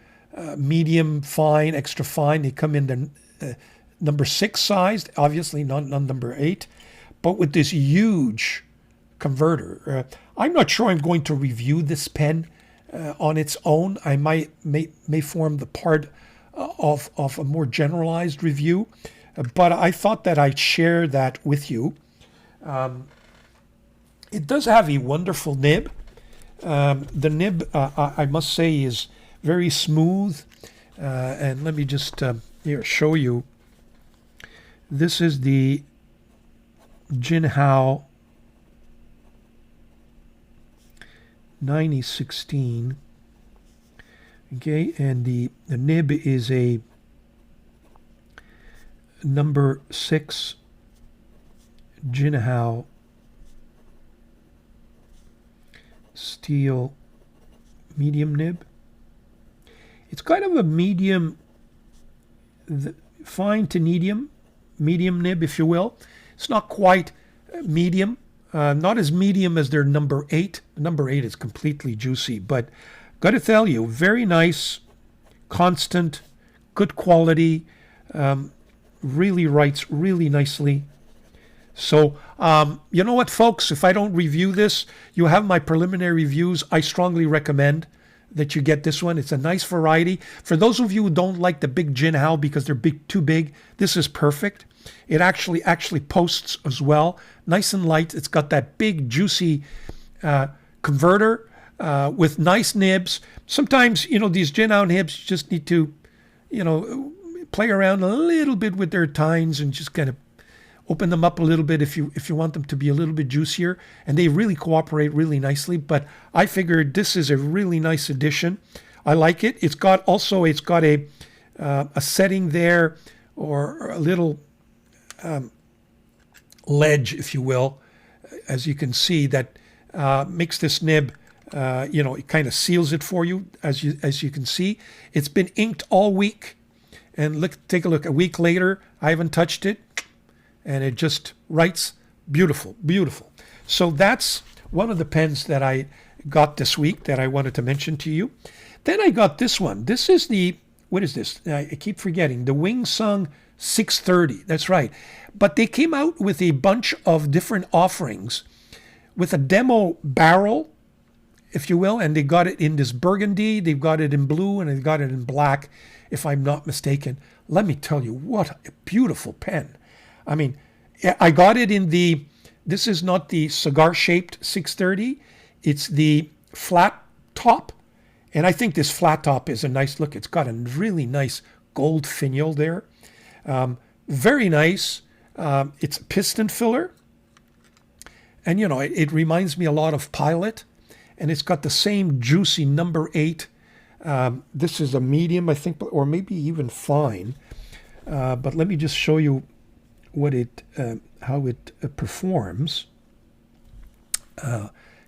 medium fine, extra fine. They come in the number 6 sized, obviously not number 8, but with this huge converter. I'm not sure I'm going to review this pen on its own. I may form the part of a more generalized review, but I thought that I'd share that with you. It does have a wonderful nib. The nib, I must say, is very smooth. And let me just here show you. This is the GRAIL 9016. Okay, and the nib is a number 6 GRAIL steel medium nib. It's kind of a medium, fine to medium nib, if you will. It's not quite medium, not as medium as their number 8. Number 8 is completely juicy, but got to tell you, very nice, constant, good quality, really writes really nicely. So, you know what, folks, if I don't review this, you have my preliminary reviews. I strongly recommend that you get this one. It's a nice variety. For those of you who don't like the big GRAIL because they're too big, this is perfect. It actually posts as well. Nice and light. It's got that big, juicy converter with nice nibs. Sometimes, these GRAIL nibs just need to, play around a little bit with their tines and just kind of open them up a little bit if you want them to be a little bit juicier, and they really cooperate really nicely. But I figured this is a really nice addition. I like it. It's got a setting there, or a little ledge, if you will, as you can see, that makes this nib, it kind of seals it for you, as you can see. It's been inked all week, and take a look. A week later, I haven't touched it. And it just writes beautiful, beautiful. So that's one of the pens that I got this week that I wanted to mention to you. Then I got this one. This is what is this? I keep forgetting. The Winsung 630. That's right. But they came out with a bunch of different offerings with a demo barrel, if you will, and they got it in this burgundy, they've got it in blue, and they've got it in black, if I'm not mistaken. Let me tell you, what a beautiful pen. I mean, I got it in the, this is not the cigar-shaped 630, it's the flat top, and I think this flat top is a nice look. It's got a really nice gold finial there. Very nice. It's a piston filler, and you know, it reminds me a lot of Pilot, and it's got the same juicy number 8. This is a medium, I think, or maybe even fine. But let me just show you what it, how it performs.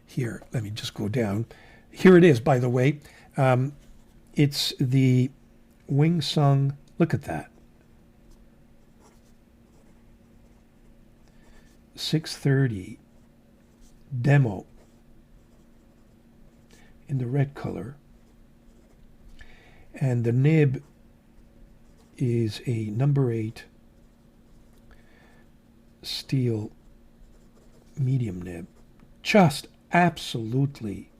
Here, let me just go down. Here it is, by the way. It's the Wing Sung. Look at that. 630 demo in the red color. And the nib is a number 8 steel medium nib. Just absolutely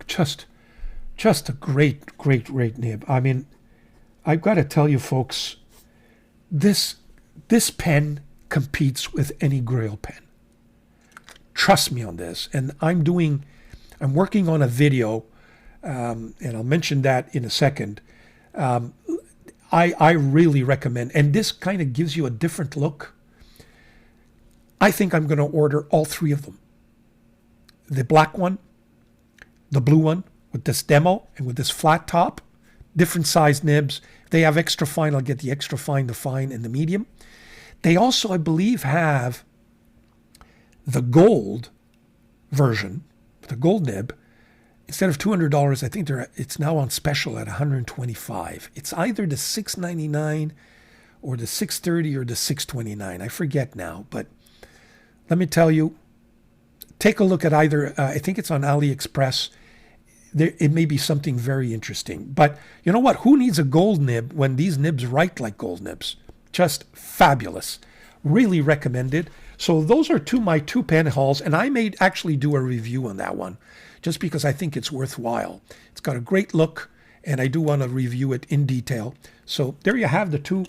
just a great nib. I mean, I've got to tell you folks, this pen competes with any GRAIL pen. Trust me on this. And I'm working on a video, and I'll mention that in a second. I really recommend, and this kind of gives you a different look. I think I'm going to order all 3 of them. The black one, the blue one with this demo and with this flat top, different size nibs. If they have extra fine, I'll get the extra fine, the fine, and the medium. They also, I believe, have the gold version, the gold nib. Instead of $200, I think it's now on special at $125. It's either the $699 or the $630 or the $629. I forget now, but let me tell you, take a look at either. I think it's on AliExpress. It may be something very interesting. But you know what? Who needs a gold nib when these nibs write like gold nibs? Just fabulous. Really recommended. So those are my 2 pen hauls, and I may actually do a review on that one, just because I think it's worthwhile. It's got a great look, and I do want to review it in detail. So there you have the 2,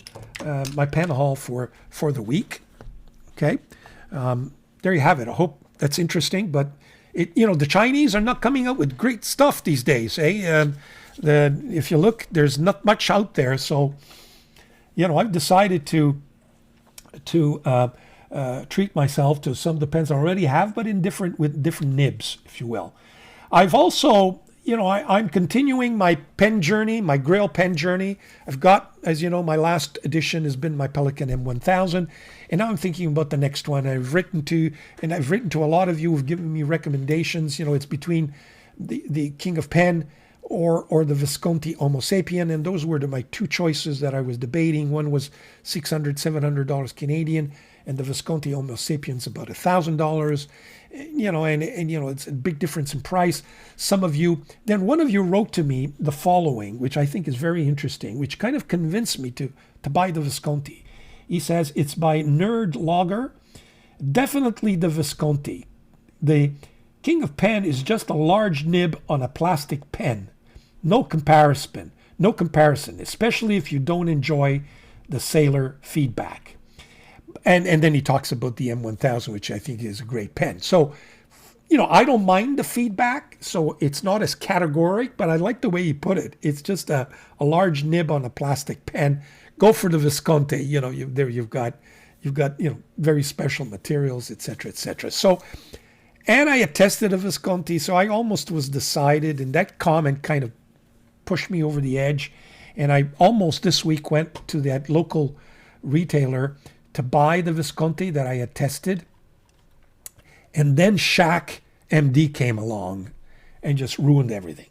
my pen haul for the week. Okay, there you have it. I hope that's interesting. But the Chinese are not coming up with great stuff these days. If you look, there's not much out there. So I've decided to treat myself to some of the pens I already have, but with different nibs, if you will. I've also, I'm continuing my pen journey, my GRAIL pen journey. I've got, as you know, my last edition has been my Pelikan M1000, and now I'm thinking about the next one. I've written to a lot of you who've given me recommendations. It's between the King of Pen or the Visconti Homo Sapien, and those were my 2 choices that I was debating. One was $600, $700 Canadian, and the Visconti Homo Sapiens about $1,000. It's a big difference in price. One of you wrote to me the following, which I think is very interesting, which kind of convinced me to buy the Visconti. He says, it's by Nerd Logger. Definitely the Visconti. The King of Pen is just a large nib on a plastic pen. No comparison, especially if you don't enjoy the sailor feedback. And then he talks about the M1000, which I think is a great pen. So, I don't mind the feedback, so it's not as categoric, but I like the way he put it. It's just a large nib on a plastic pen. Go for the Visconti. You've got very special materials, etc., etc. So, and I had tested a Visconti, so I almost was decided, and that comment kind of pushed me over the edge. And I almost this week went to that local retailer to buy the Visconti that I had tested. And then Shaq MD came along and just ruined everything.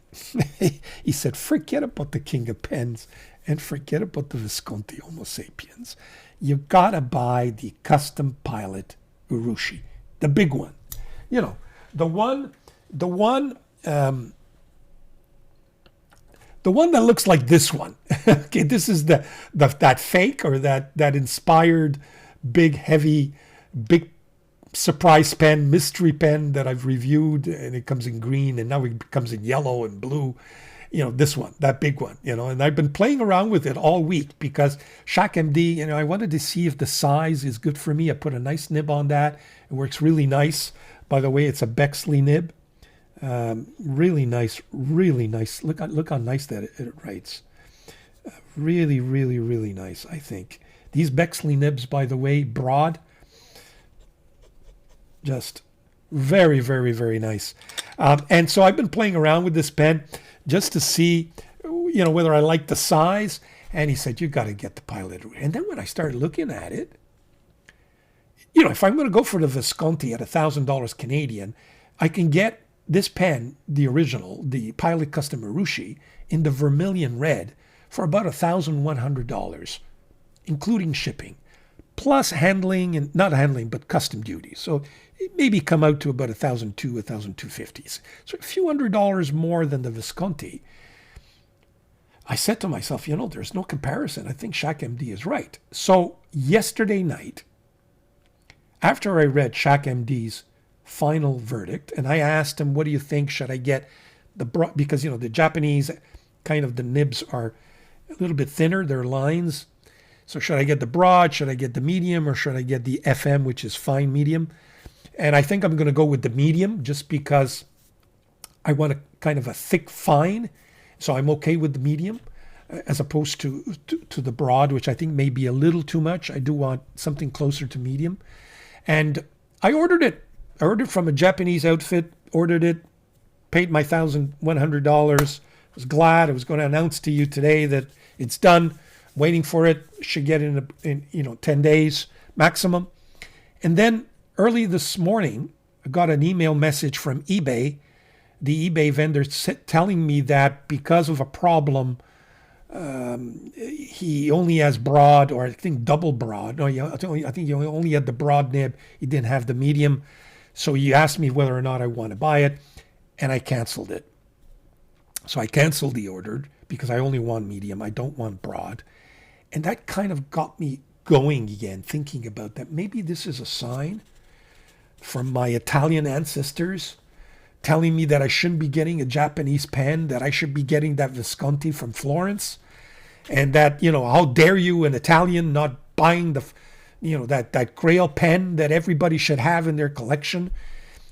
He said, forget about the King of Pens and forget about the Visconti Homo Sapiens. You gotta buy the custom Pilot Urushi, the big one. The the one that looks like this one. Okay, this is that fake or that inspired big heavy big surprise pen, mystery pen that I've reviewed, and it comes in green and now it comes in yellow and blue. This one, that big one, and I've been playing around with it all week because Shack MD, I wanted to see if the size is good for me. I put a nice nib on that. It works really nice. By the way, it's a Bexley nib. Really nice, really nice. Look how nice that it writes. Really, really, really nice, I think. These Bexley nibs, by the way, broad, just very, very, very nice. And so I've been playing around with this pen just to see, whether I like the size. And he said, you got to get the Pilot. And then when I started looking at it, if I'm going to go for the Visconti at $1,000 Canadian, I can get this pen, the original, the Pilot Custom Urushi, in the vermilion red for about $1,100, including shipping, plus handling, and not handling, but custom duties. So it maybe come out to about $1,200, $1,250. So a few $100 more than the Visconti. I said to myself, there's no comparison. I think Shack MD is right. So yesterday night, after I read Shack MD's final verdict, and I asked him, what do you think? Should I get the broad? Because, the Japanese kind of the nibs are a little bit thinner, their lines. So should I get the broad? Should I get the medium? Or should I get the FM, which is fine medium? And I think I'm going to go with the medium just because I want a kind of a thick fine. So I'm okay with the medium as opposed to the broad, which I think may be a little too much. I do want something closer to medium. And I ordered it. I ordered from a Japanese outfit, ordered it, paid my $1,100. Was glad. I was going to announce to you today that it's done. Waiting for it. Should get it in 10 days maximum. And then early this morning, I got an email message from eBay, the eBay vendor telling me that because of a problem, he only has broad, or I think double broad. No, I think he only had the broad nib. He didn't have the medium. So he asked me whether or not I want to buy it, and I canceled it. So I canceled the order because I only want medium. I don't want broad. And that kind of got me going again, thinking about that. Maybe this is a sign from my Italian ancestors telling me that I shouldn't be getting a Japanese pen, that I should be getting that Visconti from Florence. And that, how dare you, an Italian, not buying that GRAIL pen that everybody should have in their collection.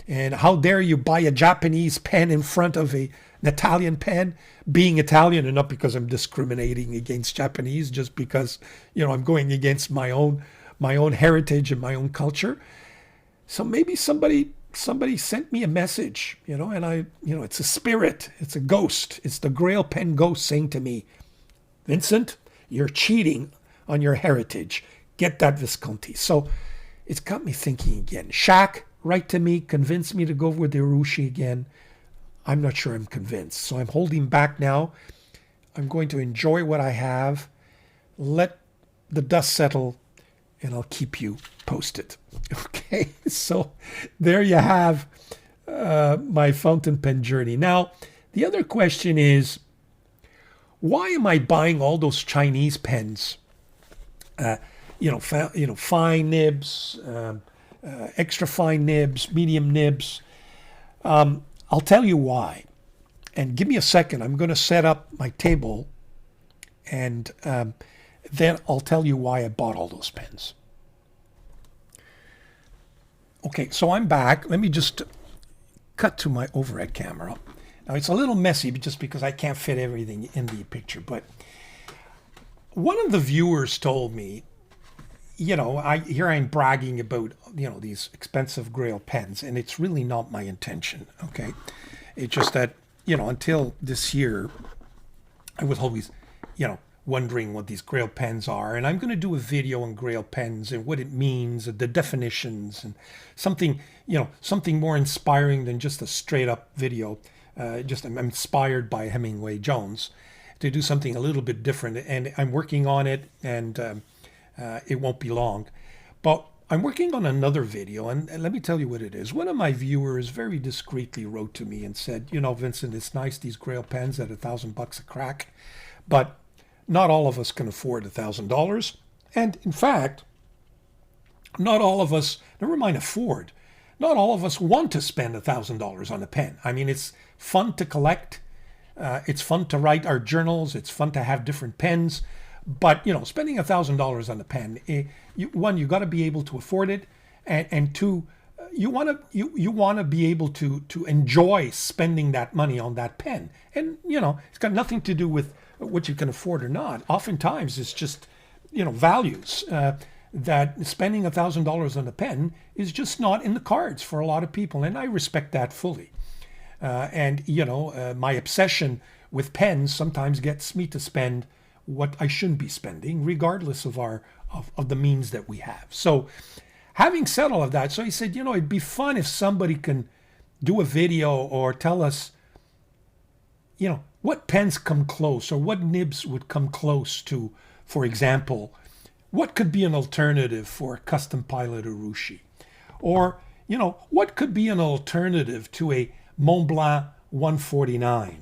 And how dare you buy a Japanese pen in front of an Italian pen, being Italian, and not because I'm discriminating against Japanese, just because, I'm going against my own heritage and my own culture. So maybe somebody sent me a message, and I, it's a spirit, it's a ghost. It's the GRAIL pen ghost saying to me, Vincent, you're cheating on your heritage. Get that Visconti. So it's got me thinking again. Shack, write to me, convince me to go with the Urushi again. I'm not sure I'm convinced. So I'm holding back now. I'm going to enjoy what I have, let the dust settle, and I'll keep you posted. Okay, so there you have my fountain pen journey. Now, the other question is, why am I buying all those Chinese pens? Fine nibs, extra fine nibs, medium nibs. I'll tell you why. And give me a second. I'm going to set up my table, and then I'll tell you why I bought all those pens. Okay, so I'm back. Let me just cut to my overhead camera. Now, it's a little messy just because I can't fit everything in the picture, but one of the viewers told me, I'm bragging about, these expensive GRAIL pens, and it's really not my intention, okay? It's just that, until this year, I was always, wondering what these GRAIL pens are, and I'm going to do a video on GRAIL pens and what it means, the definitions, and something more inspiring than just a straight up video. I'm inspired by Hemingway Jones to do something a little bit different, and I'm working on it, and it won't be long. But I'm working on another video, and let me tell you what it is. One of my viewers very discreetly wrote to me and said, you know, Vincent, it's nice, these GRAIL pens at $1,000 a crack, but not all of us can afford $1,000. And in fact, not all of us, never mind afford, not all of us want to spend $1,000 on a pen. I mean, it's fun to collect. It's fun to write our journals. It's fun to have different pens. But, you know, spending $1,000 on a pen, one, you got to be able to afford it. And two, you want to be able to enjoy spending that money on that pen. And, you know, it's got nothing to do with what you can afford or not. Oftentimes, it's just, you know, values. That spending $1,000 on a pen is just not in the cards for a lot of people. And I respect that fully. And, you know, my obsession with pens sometimes gets me to spend what I shouldn't be spending, regardless of of the means that we have. So having said all of that, so he said, you know, it'd be fun if somebody can do a video or tell us, you know, what pens come close or what nibs would come close to, for example, what could be an alternative for a custom pilot Urushi? Or, you know, what could be an alternative to a Montblanc 149?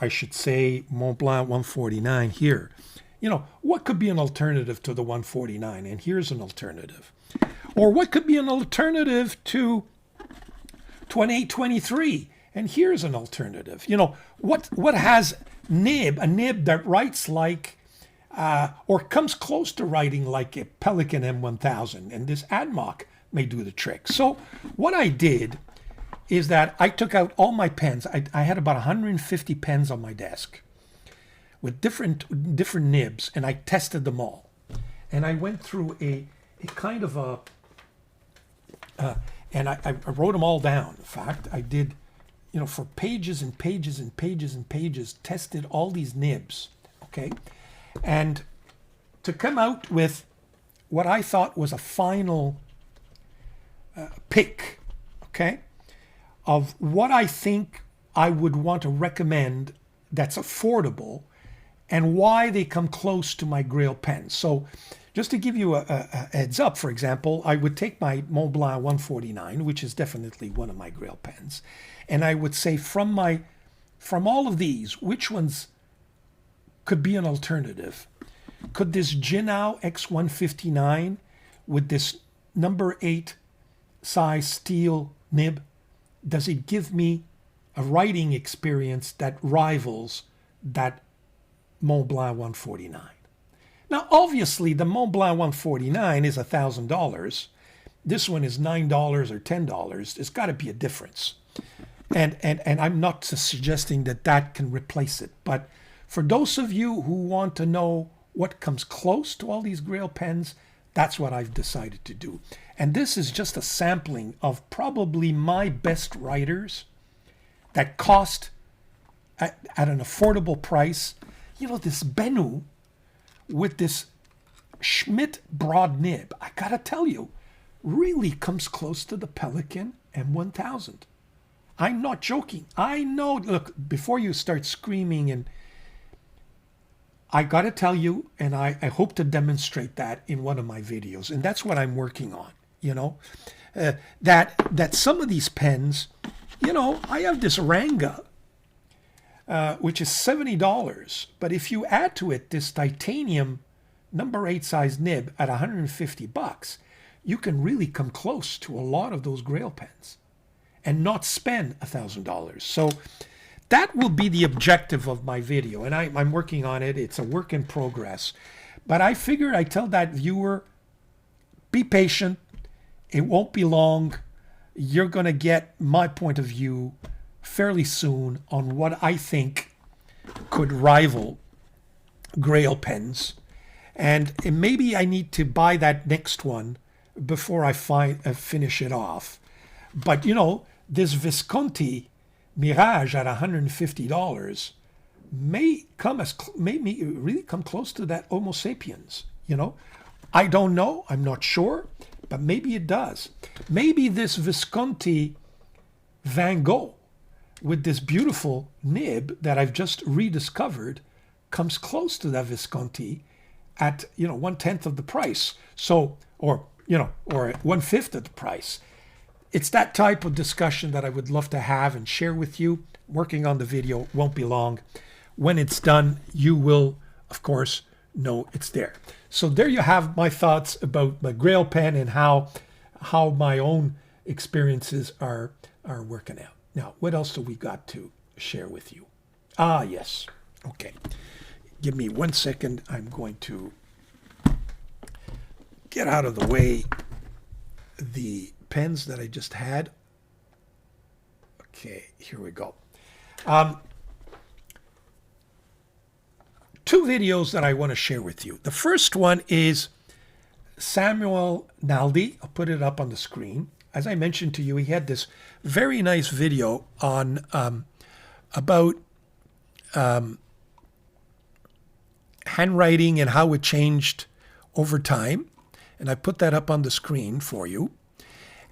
I should say Montblanc 149 here. You know, what could be an alternative to the 149? And here's an alternative. Or what could be an alternative to an 823? And here's an alternative. You know, what has a nib that writes like, or comes close to writing like a Pelikan M1000, and this AdMock may do the trick. So what I did is that I took out all my pens. I had about 150 pens on my desk with different nibs, and I tested them all. And I went through a kind of a, and I wrote them all down. In fact, I did, you know, for pages and pages and pages and pages, tested all these nibs, okay? And to come out with what I thought was a final pick, okay, of what I think I would want to recommend that's affordable and why they come close to my GRAIL pens. So just to give you a heads up, for example, I would take my Montblanc 149, which is definitely one of my GRAIL pens, and I would say from all of these, which ones could be an alternative? Could this Jinao X159 with this number 8 size steel nib, does it give me a writing experience that rivals that Montblanc 149? Now, obviously, the Montblanc 149 is $1,000. This one is $9 or $10. There's got to be a difference. And I'm not suggesting that can replace it. But for those of you who want to know what comes close to all these GRAIL pens, that's what I've decided to do. And this is just a sampling of probably my best writers that cost at an affordable price. You know, this Bennu with this Schmidt broad nib, I gotta tell you, really comes close to the Pelikan M1000. I'm not joking. I know, look, before you start screaming, and I gotta tell you, and I hope to demonstrate that in one of my videos, and that's what I'm working on, you know, that some of these pens, you know, I have this Ranga, which is $70, but if you add to it this titanium number 8 size nib at $150, you can really come close to a lot of those GRAIL pens and not spend $1,000. So that will be the objective of my video, and I'm working on it. It's a work in progress. But I figured I tell that viewer, be patient. It won't be long. You're going to get my point of view fairly soon on what I think could rival GRAIL pens. And maybe I need to buy that next one before I finish it off. But, you know, this Visconti Mirage at $150 may really come close to that Homo sapiens, you know. I don't know, I'm not sure, but maybe it does. Maybe this Visconti Van Gogh with this beautiful nib that I've just rediscovered comes close to that Visconti at, you know, 1/10 of the price. So, or or at 1/5 of the price. It's that type of discussion that I would love to have and share with you. Working on the video, won't be long. When it's done, you will, of course, know it's there. So there you have my thoughts about my GRAIL pen and how my own experiences are working out. Now, what else do we got to share with you? Ah, yes. Okay. Give me 1 second. I'm going to get out of the way the pens that I just had. Okay, here we go. Two videos that I want to share with you. The first one is Samuel Naldi. I'll put it up on the screen. As I mentioned to you, he had this very nice video on about handwriting and how it changed over time. And I put that up on the screen for you.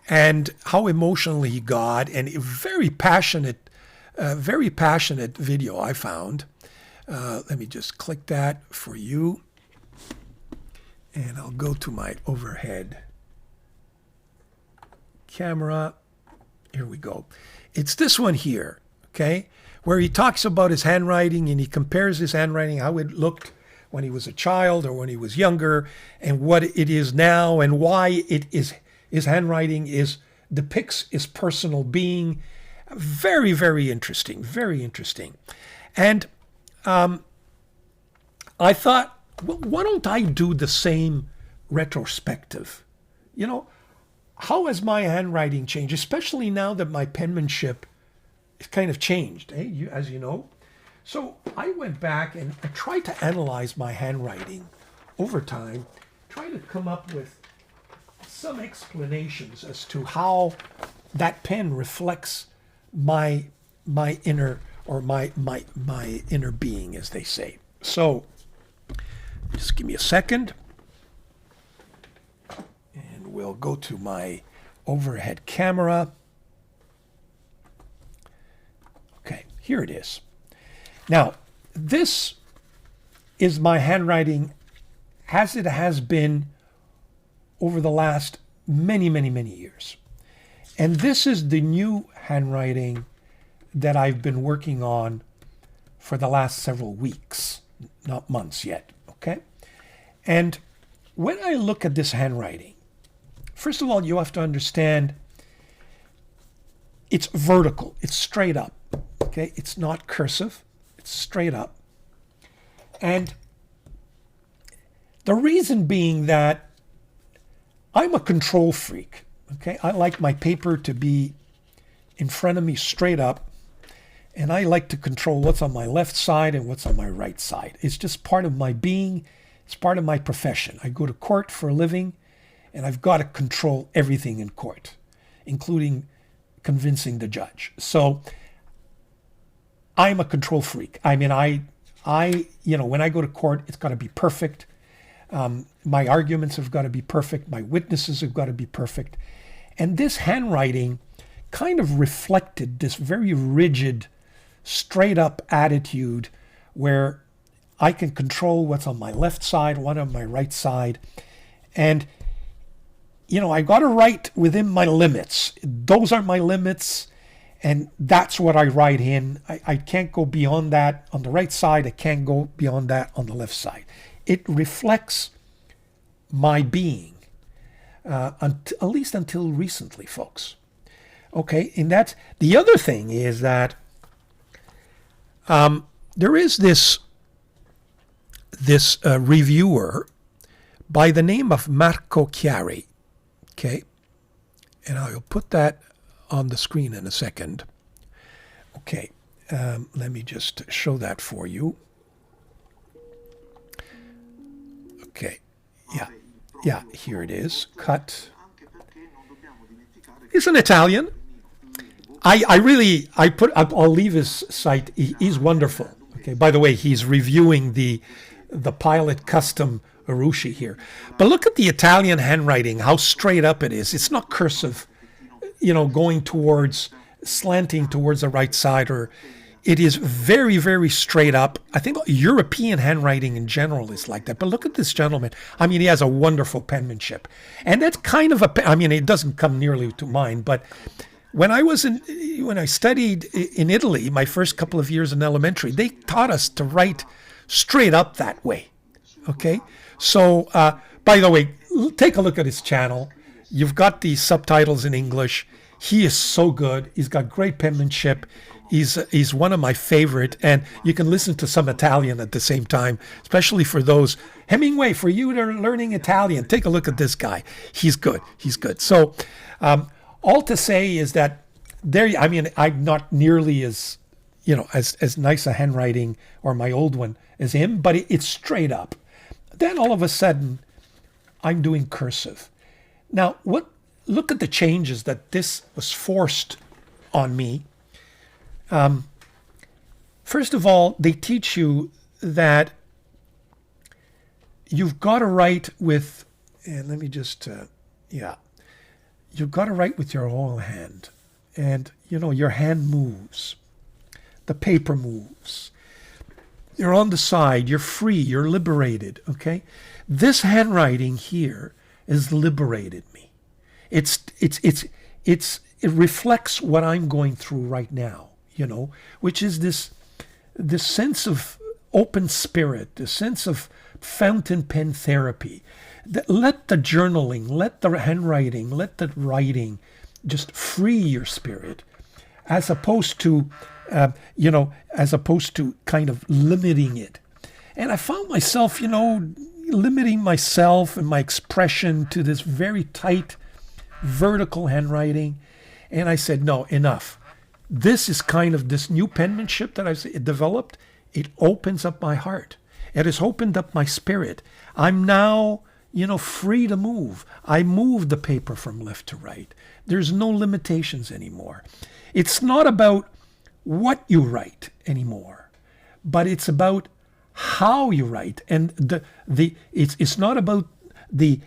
And how emotional he got, and a very passionate video I found. Let me just click that for you. And I'll go to my overhead camera. Here we go. It's this one here, okay, where he talks about his handwriting and he compares his handwriting, how it looked when he was a child or when he was younger, and what it is now, and why it is his handwriting depicts his personal being. Very, very interesting. Very interesting. And I thought, well, why don't I do the same retrospective? How has my handwriting changed, especially now that my penmanship is kind of changed, as you know? So I went back and I tried to analyze my handwriting over time, trying to come up with some explanations as to how that pen reflects my inner, or my inner being, as they say. So just give me a second, and we'll go to my overhead camera. Okay, here it is. Now, this is my handwriting as it has been over the last many, many, many years. And this is the new handwriting that I've been working on for the last several weeks, not months yet, okay? And when I look at this handwriting, first of all, you have to understand it's vertical, it's straight up, okay? It's not cursive, it's straight up. And the reason being that I'm a control freak, okay? I like my paper to be in front of me straight up, and I like to control what's on my left side and what's on my right side. It's just part of my being. It's part of my profession. I go to court for a living, and I've got to control everything in court, including convincing the judge. So I'm a control freak. I mean, when I go to court, it's got to be perfect. My arguments have got to be perfect. My witnesses have got to be perfect. And this handwriting kind of reflected this very rigid, straight up attitude where I can control what's on my left side, what on my right side. And, I got to write within my limits. Those are my limits. And that's what I write in. I can't go beyond that on the right side. I can't go beyond that on the left side. It reflects my being, at least until recently, folks. Okay, and that's the other thing is that there is this reviewer by the name of Marco Chiari. Okay, and I'll put that on the screen in a second. Okay, let me just show that for you. Okay, yeah, here it is. Cut. He's an Italian. I'll leave his site. He's wonderful. Okay, by the way, he's reviewing the Pilot Custom Urushi here. But look at the Italian handwriting, how straight up it is. It's not cursive, going slanting towards the right side, or It is very, very straight up. I think European handwriting in general is like that. But look at this gentleman. I mean, he has a wonderful penmanship. And that's kind of I mean, it doesn't come nearly to mine, but when I studied in Italy, my first couple of years in elementary, they taught us to write straight up that way. Okay? So, by the way, take a look at his channel. You've got the subtitles in English. He is so good. He's got great penmanship. He's one of my favorite, and you can listen to some Italian at the same time, especially for those. Hemingway, for you that are learning Italian, take a look at this guy. He's good. He's good. So, all to say is that I mean, I'm not nearly as, as nice a handwriting or my old one as him, but it's straight up. Then all of a sudden, I'm doing cursive. Now, look at the changes that this was forced on me. First of all, they teach you that you've got to write with, and let me just, you've got to write with your whole hand. And, your hand moves. The paper moves. You're on the side. You're free. You're liberated. Okay? This handwriting here has liberated me. It reflects what I'm going through right now. Which is this sense of open spirit, the sense of fountain pen therapy. Let the journaling, let the handwriting, let the writing just free your spirit, as opposed to, kind of limiting it. And I found myself, limiting myself and my expression to this very tight, vertical handwriting. And I said, no, enough. This is kind of this new penmanship that I've developed. It opens up my heart. It has opened up my spirit. I'm now, free to move. I move the paper from left to right. There's no limitations anymore. It's not about what you write anymore, but it's about how you write. And it's not about the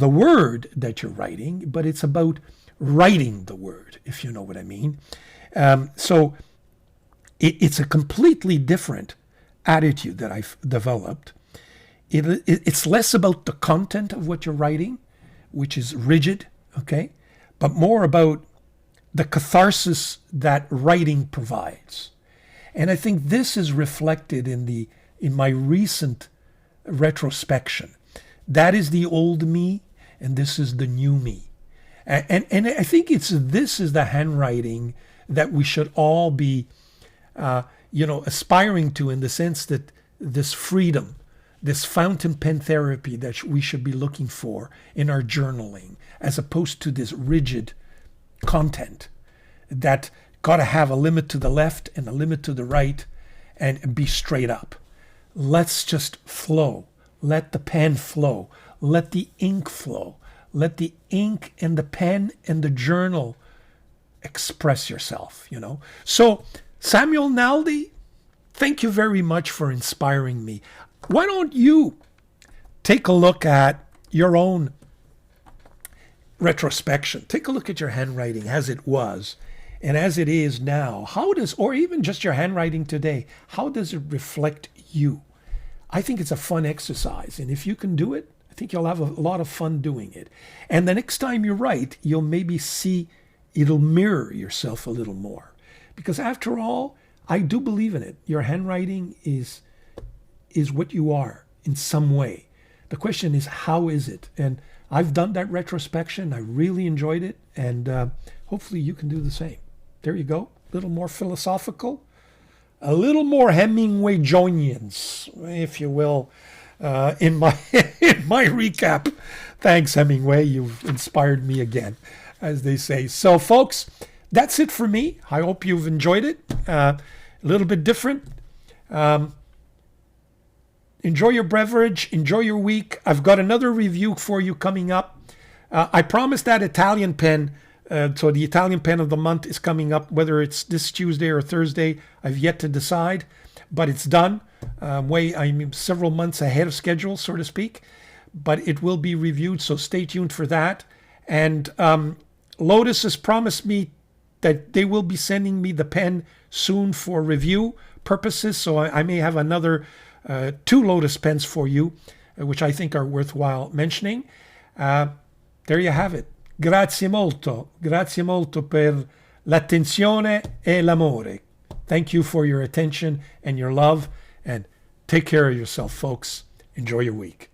word that you're writing, but it's about writing the word, if you know what I mean. So it's a completely different attitude that I've developed. It's less about the content of what you're writing, which is rigid, okay, but more about the catharsis that writing provides. And I think this is reflected in my recent retrospection. That is the old me, and this is the new me. And I think this is the handwriting that we should all be, aspiring to, in the sense that this freedom, this fountain pen therapy that we should be looking for in our journaling, as opposed to this rigid content that got to have a limit to the left and a limit to the right and be straight up. Let's just flow. Let the pen flow. Let the ink flow. Let the ink and the pen and the journal express yourself, So, Samuel Naldi, thank you very much for inspiring me. Why don't you take a look at your own retrospection? Take a look at your handwriting as it was and as it is now. Or even just your handwriting today, how does it reflect you? I think it's a fun exercise. And if you can do it, I think you'll have a lot of fun doing it. And the next time you write, you'll maybe see it'll mirror yourself a little more. Because after all, I do believe in it. Your handwriting is what you are in some way. The question is, how is it? And I've done that retrospection. I really enjoyed it. And hopefully you can do the same. There you go. A little more philosophical. A little more Hemingway Joinians, if you will. In my recap. Thanks, Hemingway. You've inspired me again, as they say. So, folks, that's it for me. I hope you've enjoyed it. A little bit different. Enjoy your beverage. Enjoy your week. I've got another review for you coming up. I promised that Italian pen. So the Italian pen of the month is coming up, whether it's this Tuesday or Thursday. I've yet to decide, but it's done. I'm several months ahead of schedule, so to speak, but it will be reviewed, so stay tuned for that. And Lotus has promised me that they will be sending me the pen soon for review purposes. So I may have another 2 Lotus pens for you, which I think are worthwhile mentioning. There you have it. Grazie molto per l'attenzione e l'amore. Thank you for your attention and your love, and take care of yourself, folks. Enjoy your week.